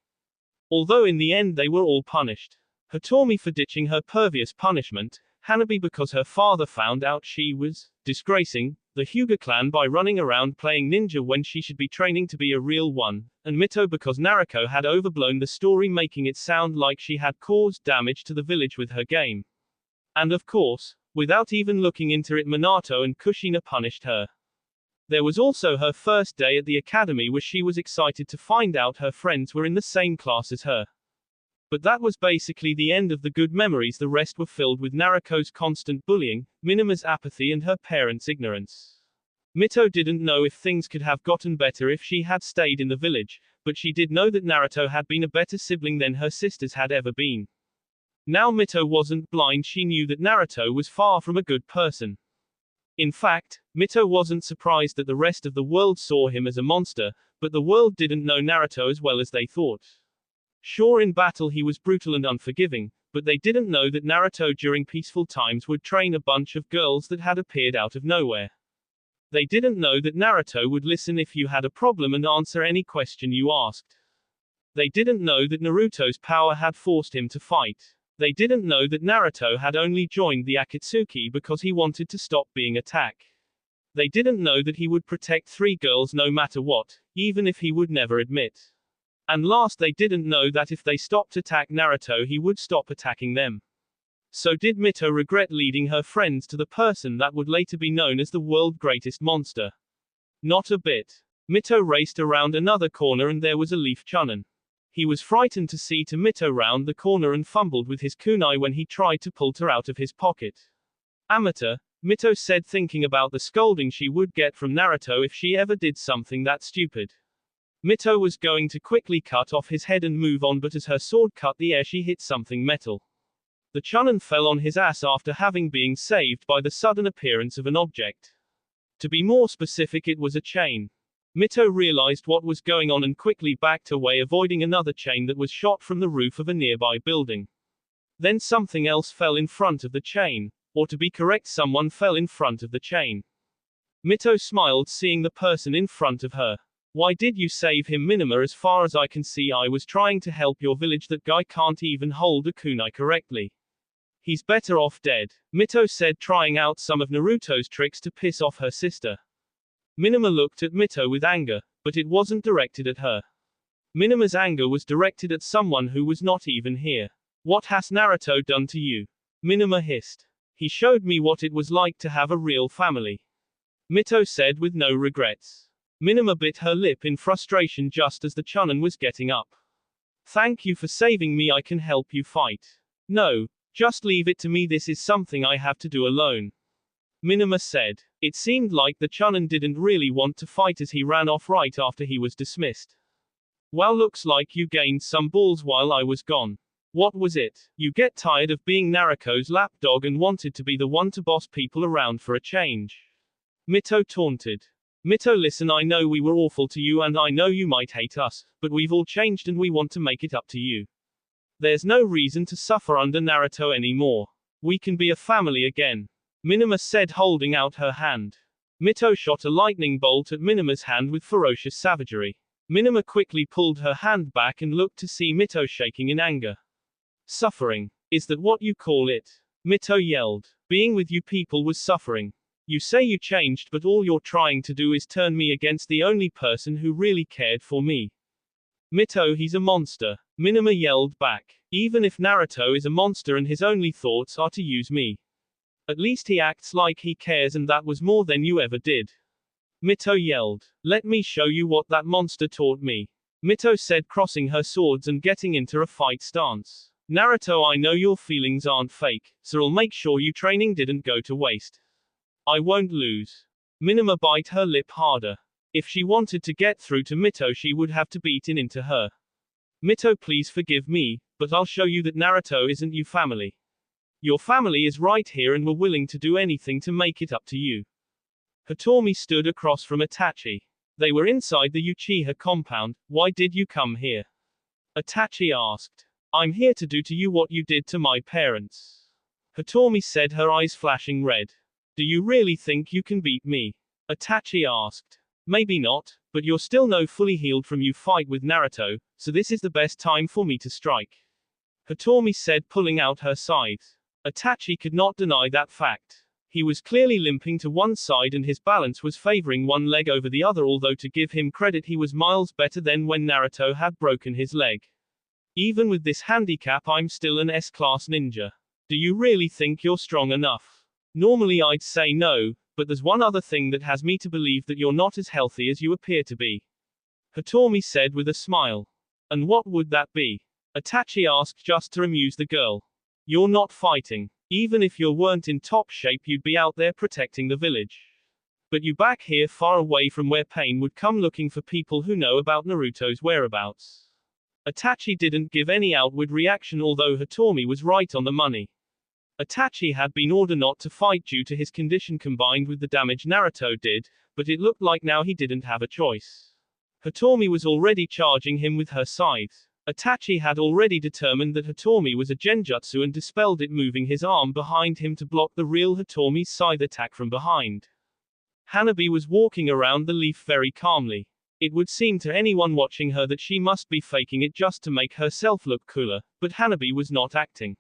Although in the end they were all punished. Hitomi for ditching her previous punishment, Hanabi because her father found out she was disgracing the Hyuga clan by running around playing ninja when she should be training to be a real one, and Mito because Naruto had overblown the story, making it sound like she had caused damage to the village with her game. And of course, without even looking into it, Minato and Kushina punished her. There was also her first day at the academy where she was excited to find out her friends were in the same class as her. But that was basically the end of the good memories. The rest were filled with Naruto's constant bullying, Minima's apathy and her parents' ignorance. Mito didn't know if things could have gotten better if she had stayed in the village, but she did know that Naruto had been a better sibling than her sisters had ever been. Now Mito wasn't blind, she knew that Naruto was far from a good person. In fact, Mito wasn't surprised that the rest of the world saw him as a monster, but the world didn't know Naruto as well as they thought. Sure, in battle he was brutal and unforgiving, but they didn't know that Naruto during peaceful times would train a bunch of girls that had appeared out of nowhere. They didn't know that Naruto would listen if you had a problem and answer any question you asked. They didn't know that Naruto's power had forced him to fight. They didn't know that Naruto had only joined the Akatsuki because he wanted to stop being attacked. They didn't know that he would protect 3 girls no matter what, even if he would never admit. And last, they didn't know that if they stopped attack Naruto he would stop attacking them. So did Mito regret leading her friends to the person that would later be known as the world's greatest monster? Not a bit. Mito raced around another corner and there was a leaf Chunin. He was frightened to see Mito round the corner and fumbled with his kunai when he tried to pull her out of his pocket. Amateur, Mito said, thinking about the scolding she would get from Naruto if she ever did something that stupid. Mito was going to quickly cut off his head and move on, but as her sword cut the air she hit something metal. The Chunin fell on his ass after having been saved by the sudden appearance of an object. To be more specific, it was a chain. Mito realized what was going on and quickly backed away, avoiding another chain that was shot from the roof of a nearby building. Then something else fell in front of the chain, or to be correct, someone fell in front of the chain. Mito smiled seeing the person in front of her. Why did you save him, Minima? As far as I can see, I was trying to help your village. That guy can't even hold a kunai correctly. He's better off dead, Mito said, trying out some of Naruto's tricks to piss off her sister. Minima looked at Mito with anger, but it wasn't directed at her. Minima's anger was directed at someone who was not even here. What has Naruto done to you? Minima hissed. He showed me what it was like to have a real family, Mito said with no regrets. Minima bit her lip in frustration just as the Chunin was getting up. Thank you for saving me, I can help you fight. No, just leave it to me, this is something I have to do alone, Minima said. It seemed like the Chunin didn't really want to fight as he ran off right after he was dismissed. Well, looks like you gained some balls while I was gone. What was it? You get tired of being Naruto's lapdog and wanted to be the one to boss people around for a change, Mito taunted. Mito, listen, I know we were awful to you and I know you might hate us, but we've all changed and we want to make it up to you. There's no reason to suffer under Naruto anymore. We can be a family again, Minima said, holding out her hand. Mito shot a lightning bolt at Minima's hand with ferocious savagery. Minima quickly pulled her hand back and looked to see Mito shaking in anger. Suffering? Is that what you call it? Mito yelled. Being with you people was suffering. You say you changed, but all you're trying to do is turn me against the only person who really cared for me. Mito, he's a monster, Minima yelled back. Even if Naruto is a monster and his only thoughts are to use me, at least he acts like he cares, and that was more than you ever did, Mito yelled. Let me show you what that monster taught me, Mito said, crossing her swords and getting into a fight stance. Naruto, I know your feelings aren't fake, so I'll make sure your training didn't go to waste. I won't lose. Minima bit her lip harder. If she wanted to get through to Mito, she would have to beat into her. Mito, please forgive me, but I'll show you that Naruto isn't your family. Your family is right here and we're willing to do anything to make it up to you. Hitomi stood across from Itachi. They were inside the Uchiha compound. Why did you come here? Itachi asked. I'm here to do to you what you did to my parents, Hitomi said, her eyes flashing red. Do you really think you can beat me? Itachi asked. Maybe not, but you're still no fully healed from your fight with Naruto, so this is the best time for me to strike, Hitomi said, pulling out her scythe. Itachi could not deny that fact. He was clearly limping to one side and his balance was favoring one leg over the other, although to give him credit, he was miles better than when Naruto had broken his leg. Even with this handicap, I'm still an S-class ninja. Do you really think you're strong enough? Normally I'd say no, but there's one other thing that has me to believe that you're not as healthy as you appear to be, Hitomi said with a smile. And what would that be? Itachi asked, just to amuse the girl. You're not fighting. Even if you weren't in top shape, you'd be out there protecting the village. But you back here far away from where pain would come, looking for people who know about Naruto's whereabouts. Itachi didn't give any outward reaction, although Hitomi was right on the money. Itachi had been ordered not to fight due to his condition combined with the damage Naruto did, but it looked like now he didn't have a choice. Hitomi was already charging him with her scythe. Itachi had already determined that Hitomi was a genjutsu and dispelled it, moving his arm behind him to block the real Hitomi's scythe attack from behind. Hanabi was walking around the leaf very calmly. It would seem to anyone watching her that she must be faking it just to make herself look cooler, but Hanabi was not acting.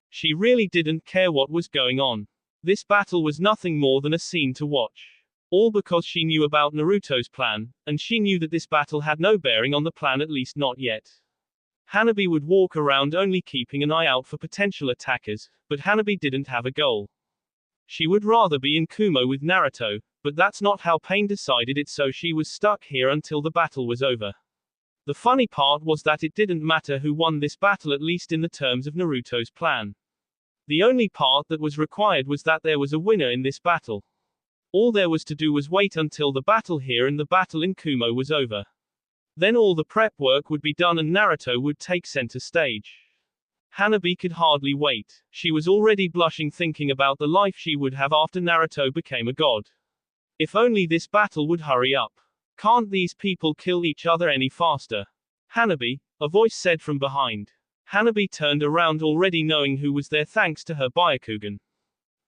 She really didn't care what was going on. This battle was nothing more than a scene to watch. All because she knew about Naruto's plan, and she knew that this battle had no bearing on the plan, at least not yet. Hanabi would walk around only keeping an eye out for potential attackers, but Hanabi didn't have a goal. She would rather be in Kumo with Naruto, but that's not how Pain decided it, so she was stuck here until the battle was over. The funny part was that it didn't matter who won this battle, at least in the terms of Naruto's plan. The only part that was required was that there was a winner in this battle. All there was to do was wait until the battle here and the battle in Kumo was over. Then all the prep work would be done and Naruto would take center stage. Hanabi could hardly wait. She was already blushing thinking about the life she would have after Naruto became a god. If only this battle would hurry up. Can't these people kill each other any faster? Hanabi, a voice said from behind. Hanabi turned around, already knowing who was there thanks to her Byakugan.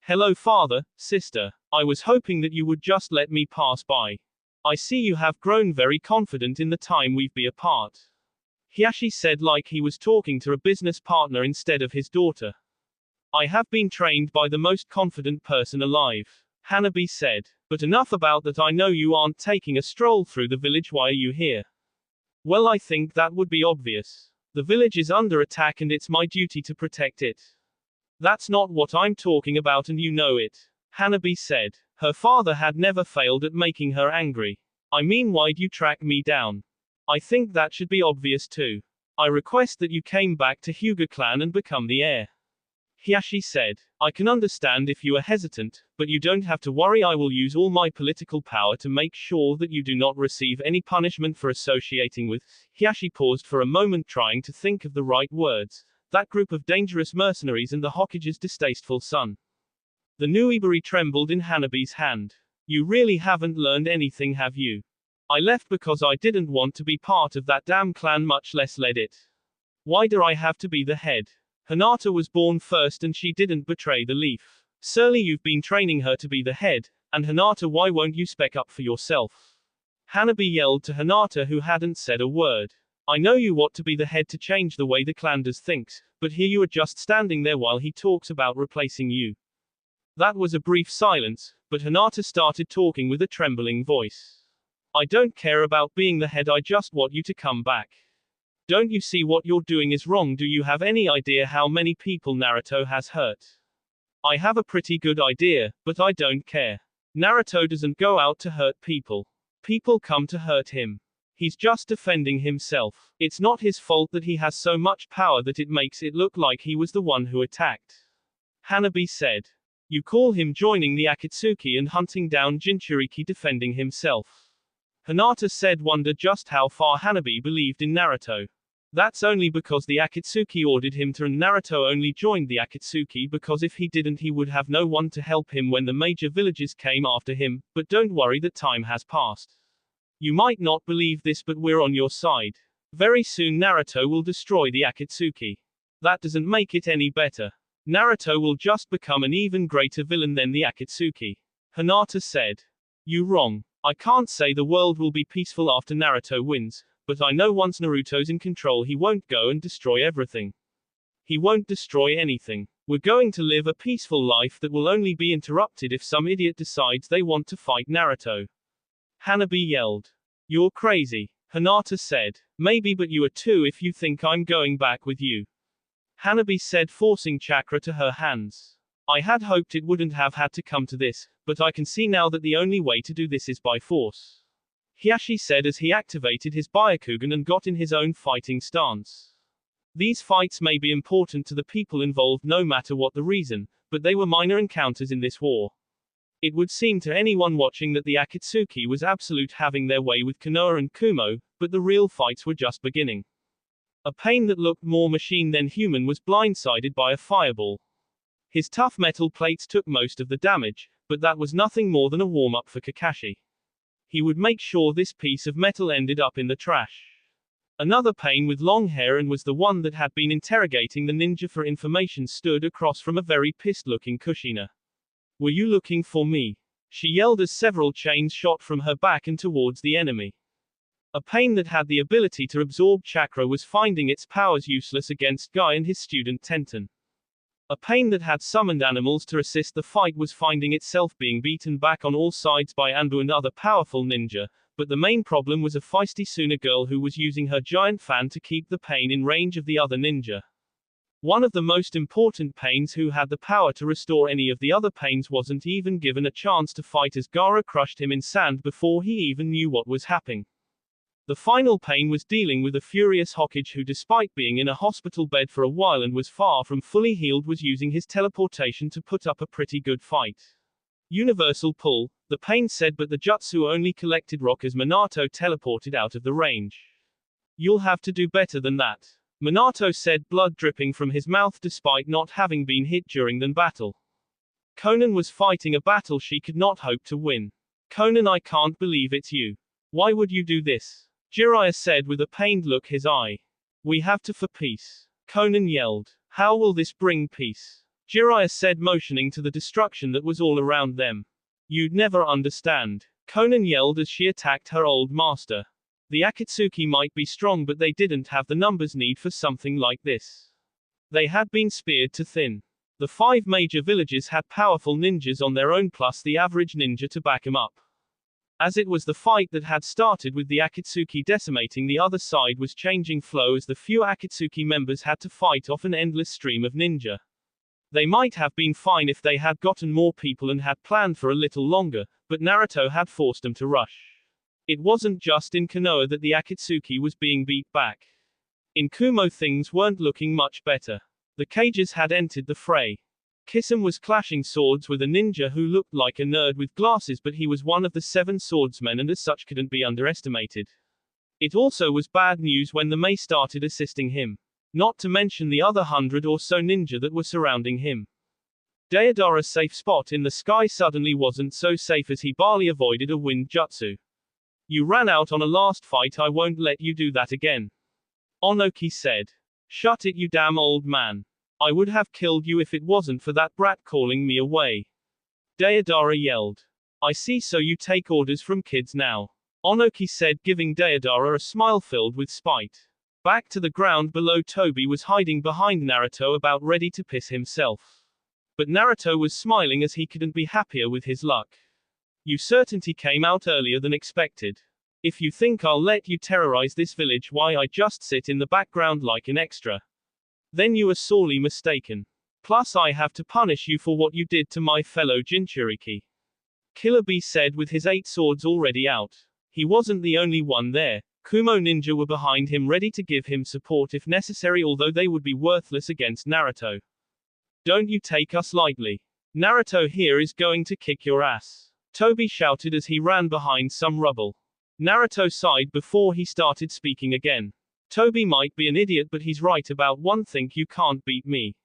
Hello father, sister. I was hoping that you would just let me pass by. I see you have grown very confident in the time we've been apart. Hiashi said, like he was talking to a business partner instead of his daughter. I have been trained by the most confident person alive, Hanabi said. But enough about that, I know you aren't taking a stroll through the village. Why are you here? Well, I think that would be obvious. The village is under attack and it's my duty to protect it. That's not what I'm talking about and you know it, Hanabi said. Her father had never failed at making her angry. I mean, why'd you track me down? I think that should be obvious too. I request that you came back to Hyuga clan and become the heir. Hiashi said. I can understand if you are hesitant, but you don't have to worry. I will use all my political power to make sure that you do not receive any punishment for associating with. Hiashi paused for a moment, trying to think of the right words. That group of dangerous mercenaries and the Hokage's distasteful son. The Nuibari trembled in Hanabi's hand. You really haven't learned anything, have you? I left because I didn't want to be part of that damn clan, much less led it. Why do I have to be the head? Hinata was born first and she didn't betray the leaf. Surely you've been training her to be the head, and Hinata, why won't you spec up for yourself? Hanabi yelled to Hinata, who hadn't said a word. I know you want to be the head to change the way the clan does things, but here you are just standing there while he talks about replacing you. That was a brief silence, but Hinata started talking with a trembling voice. I don't care about being the head, I just want you to come back. Don't you see what you're doing is wrong? Do you have any idea how many people Naruto has hurt? I have a pretty good idea, but I don't care. Naruto doesn't go out to hurt people. People come to hurt him. He's just defending himself. It's not his fault that he has so much power that it makes it look like he was the one who attacked. Hanabi said. You call him joining the Akatsuki and hunting down Jinchuriki defending himself? Hinata said, wonder just how far Hanabi believed in Naruto. That's only because the Akatsuki ordered him to, and Naruto only joined the Akatsuki because if he didn't he would have no one to help him when the major villages came after him, but don't worry, that time has passed. You might not believe this, but we're on your side. Very soon Naruto will destroy the Akatsuki. That doesn't make it any better. Naruto will just become an even greater villain than the Akatsuki. Hinata said. You wrong. I can't say the world will be peaceful after Naruto wins, but I know once Naruto's in control he won't go and destroy everything. He won't destroy anything. We're going to live a peaceful life that will only be interrupted if some idiot decides they want to fight Naruto. Hanabi yelled. You're crazy, Hinata said. Maybe, but you are too if you think I'm going back with you. Hanabi said, forcing chakra to her hands. I had hoped it wouldn't have had to come to this, but I can see now that the only way to do this is by force. Hiashi said as he activated his Byakugan and got in his own fighting stance. These fights may be important to the people involved no matter what the reason, but they were minor encounters in this war. It would seem to anyone watching that the Akatsuki was absolute having their way with Konoha and Kumo, but the real fights were just beginning. A pain that looked more machine than human was blindsided by a fireball. His tough metal plates took most of the damage, but that was nothing more than a warm-up for Kakashi. He would make sure this piece of metal ended up in the trash. Another pain with long hair and was the one that had been interrogating the ninja for information stood across from a very pissed-looking Kushina. "Were you looking for me?" she yelled as several chains shot from her back and towards the enemy. A pain that had the ability to absorb chakra was finding its powers useless against Guy and his student Tenten. A pain that had summoned animals to assist the fight was finding itself being beaten back on all sides by Anbu and other powerful ninja, but the main problem was a feisty Suna girl who was using her giant fan to keep the pain in range of the other ninja. One of the most important pains who had the power to restore any of the other pains wasn't even given a chance to fight as Gaara crushed him in sand before he even knew what was happening. The final pain was dealing with a furious Hokage who, despite being in a hospital bed for a while and was far from fully healed, was using his teleportation to put up a pretty good fight. Universal pull, the pain said, but the jutsu only collected rock as Minato teleported out of the range. "You'll have to do better than that," Minato said, blood dripping from his mouth despite not having been hit during the battle. Conan was fighting a battle she could not hope to win. "Conan, I can't believe it's you. Why would you do this?" Jiraiya said with a pained look his eye. "We have to for peace," Conan yelled. "How will this bring peace?" Jiraiya said, motioning to the destruction that was all around them. "You'd never understand," Conan yelled as she attacked her old master. The Akatsuki might be strong, but they didn't have the numbers need for something like this. They had been speared to thin. The 5 major villages had powerful ninjas on their own plus the average ninja to back them up. As it was, the fight that had started with the Akatsuki decimating the other side was changing flow as the few Akatsuki members had to fight off an endless stream of ninja. They might have been fine if they had gotten more people and had planned for a little longer, but Naruto had forced them to rush. It wasn't just in Konoha that the Akatsuki was being beat back. In Kumo things weren't looking much better. The cages had entered the fray. Kisame was clashing swords with a ninja who looked like a nerd with glasses, but he was one of the 7 swordsmen and as such couldn't be underestimated. It also was bad news when the Mei started assisting him. Not to mention the other 100 or so ninja that were surrounding him. Deidara's safe spot in the sky suddenly wasn't so safe as he barely avoided a wind jutsu. "You ran out on a last fight, I won't let you do that again," Onoki said. "Shut it, you damn old man. I would have killed you if it wasn't for that brat calling me away," Deidara yelled. "I see, so you take orders from kids now," Onoki said, giving Deidara a smile filled with spite. Back to the ground below, Toby was hiding behind Naruto about ready to piss himself. But Naruto was smiling as he couldn't be happier with his luck. "You certainly came out earlier than expected. If you think I'll let you terrorize this village, why, I just sit in the background like an extra. Then you are sorely mistaken. Plus I have to punish you for what you did to my fellow Jinchuriki," Killer Bee said with his 8 swords already out. He wasn't the only one there. Kumo ninja were behind him ready to give him support if necessary, although they would be worthless against Naruto. "Don't you take us lightly. Naruto here is going to kick your ass," Toby shouted as he ran behind some rubble. Naruto sighed before he started speaking again. "Toby might be an idiot, but he's right about one thing: you can't beat me."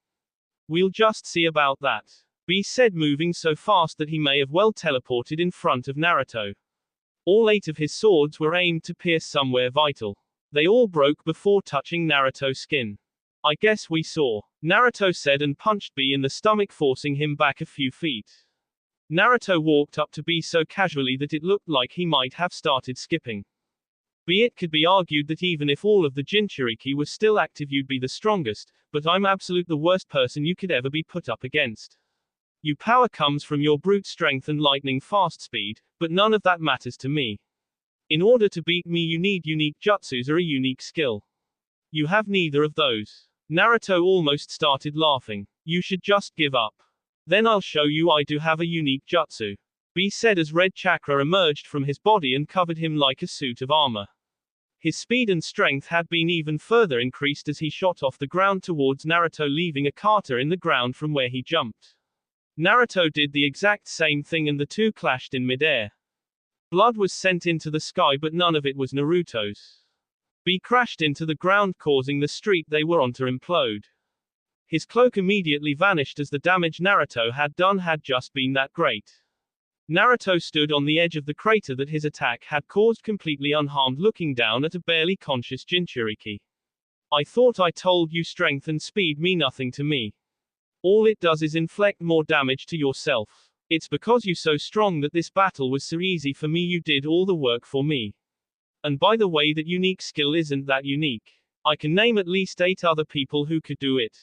"We'll just see about that," B said, moving so fast that he may have well teleported in front of Naruto. All 8 of his swords were aimed to pierce somewhere vital. They all broke before touching Naruto's skin. "I guess we saw," Naruto said and punched B in the stomach, forcing him back a few feet. Naruto walked up to B so casually that it looked like he might have started skipping. "B, it could be argued that even if all of the Jinchuriki were still active, you'd be the strongest, but I'm absolute the worst person you could ever be put up against. Your power comes from your brute strength and lightning fast speed, but none of that matters to me. In order to beat me, you need unique jutsus or a unique skill. You have neither of those." Naruto almost started laughing. "You should just give up. Then I'll show you I do have a unique jutsu," B said as red chakra emerged from his body and covered him like a suit of armor. His speed and strength had been even further increased as he shot off the ground towards Naruto, leaving a kata in the ground from where he jumped. Naruto did the exact same thing and the two clashed in midair. Blood was sent into the sky, but none of it was Naruto's. B crashed into the ground, causing the street they were on to implode. His cloak immediately vanished as the damage Naruto had done had just been that great. Naruto stood on the edge of the crater that his attack had caused, completely unharmed, looking down at a barely conscious Jinchuriki. I thought I told you strength and speed mean nothing to me. All it does is inflict more damage to yourself. It's because you're so strong that this battle was so easy for me, you did all the work for me. And by the way, that unique skill isn't that unique. I can name at least 8 other people who could do it.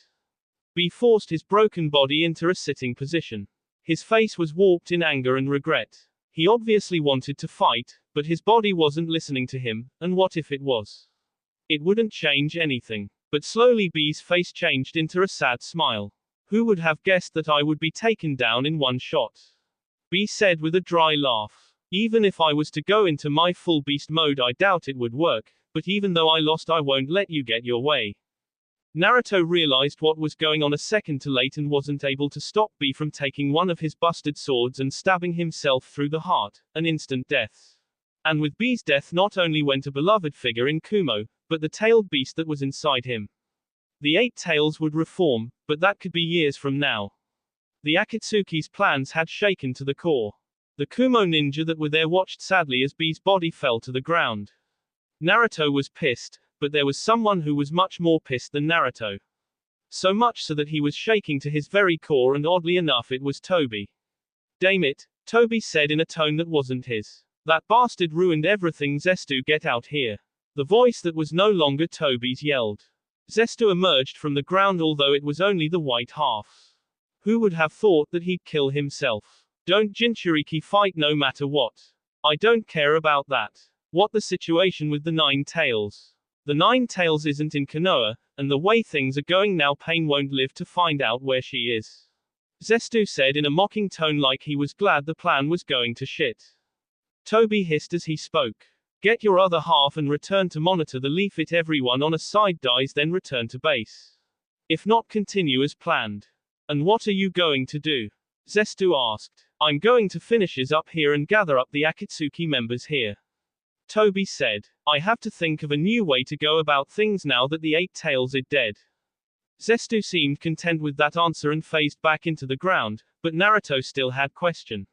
B forced his broken body into a sitting position. His face was warped in anger and regret. He obviously wanted to fight, but his body wasn't listening to him, and what if it was? It wouldn't change anything. But slowly B's face changed into a sad smile. Who would have guessed that I would be taken down in one shot? B said with a dry laugh. Even if I was to go into my full beast mode, I doubt it would work, but even though I lost, I won't let you get your way. Naruto realized what was going on a second too late and wasn't able to stop B from taking one of his busted swords and stabbing himself through the heart, an instant death. And with B's death not only went a beloved figure in Kumo, but the tailed beast that was inside him. The 8 tails would reform, but that could be years from now. The Akatsuki's plans had shaken to the core. The Kumo ninja that were there watched sadly as B's body fell to the ground. Naruto was pissed, but there was someone who was much more pissed than Naruto. So much so that he was shaking to his very core, and oddly enough it was Toby. Damn it, Toby said in a tone that wasn't his. That bastard ruined everything. Zestu, get out here. The voice that was no longer Toby's yelled. Zestu emerged from the ground, although it was only the white half. Who would have thought that he'd kill himself? Don't Jinchuriki fight no matter what. I don't care about that. What the situation with the 9 tails? The 9 tails isn't in Konoha, and the way things are going now, Pain won't live to find out where she is. Zestu said in a mocking tone, like he was glad the plan was going to shit. Toby hissed as he spoke. Get your other half and return to monitor the leaf. If everyone on a side dies, then return to base. If not, continue as planned. And what are you going to do? Zestu asked. I'm going to finish his up here and gather up the Akatsuki members here. Toby said. I have to think of a new way to go about things now that the 8 tails are dead. Zestu seemed content with that answer and phased back into the ground, but Naruto still had question.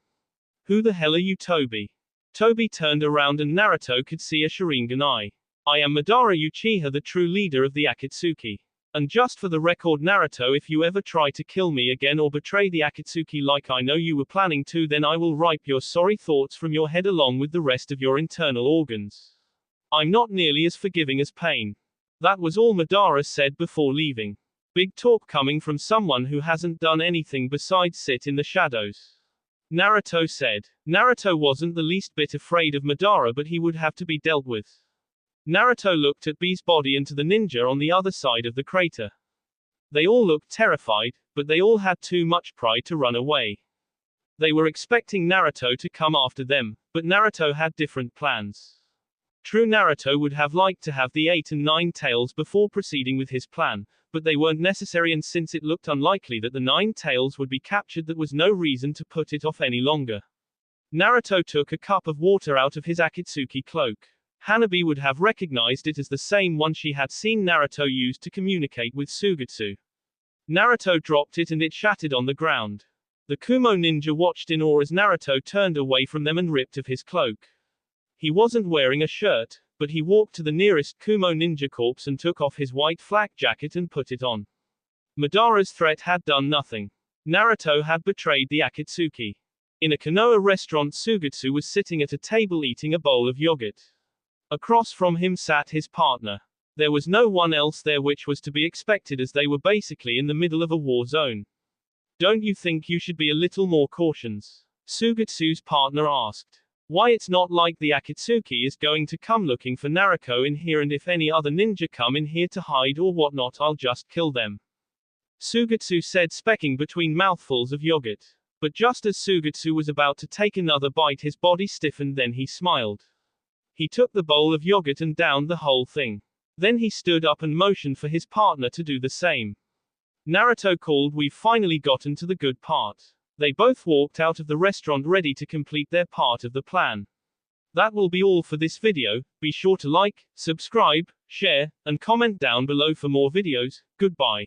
Who the hell are you, Toby? Toby turned around and Naruto could see a Sharingan eye. I am Madara Uchiha, the true leader of the Akatsuki. And just for the record, Naruto, if you ever try to kill me again or betray the Akatsuki like I know you were planning to, then I will rip your sorry thoughts from your head along with the rest of your internal organs. I'm not nearly as forgiving as Pain. That was all Madara said before leaving. Big talk coming from someone who hasn't done anything besides sit in the shadows. Naruto said. Naruto wasn't the least bit afraid of Madara, but he would have to be dealt with. Naruto looked at B's body and to the ninja on the other side of the crater. They all looked terrified, but they all had too much pride to run away. They were expecting Naruto to come after them, but Naruto had different plans. True, Naruto would have liked to have the 8 and 9 tails before proceeding with his plan, but they weren't necessary, and since it looked unlikely that the 9 tails would be captured, there was no reason to put it off any longer. Naruto took a cup of water out of his Akatsuki cloak. Hanabi would have recognized it as the same one she had seen Naruto use to communicate with Sugetsu. Naruto dropped it and it shattered on the ground. The Kumo ninja watched in awe as Naruto turned away from them and ripped off his cloak. He wasn't wearing a shirt, but he walked to the nearest Kumo ninja corpse and took off his white flak jacket and put it on. Madara's threat had done nothing. Naruto had betrayed the Akatsuki. In a Konoha restaurant, Sugetsu was sitting at a table eating a bowl of yogurt. Across from him sat his partner. There was no one else there, which was to be expected as they were basically in the middle of a war zone. Don't you think you should be a little more cautious? Sugetsu's partner asked. Why, it's not like the Akatsuki is going to come looking for Naruto in here, and if any other ninja come in here to hide or whatnot, I'll just kill them. Sugetsu said, specking between mouthfuls of yogurt. But just as Sugetsu was about to take another bite, his body stiffened, then he smiled. He took the bowl of yogurt and downed the whole thing. Then he stood up and motioned for his partner to do the same. Naruto called, "We've finally gotten to the good part." They both walked out of the restaurant ready to complete their part of the plan. That will be all for this video. Be sure to like, subscribe, share, and comment down below for more videos. Goodbye.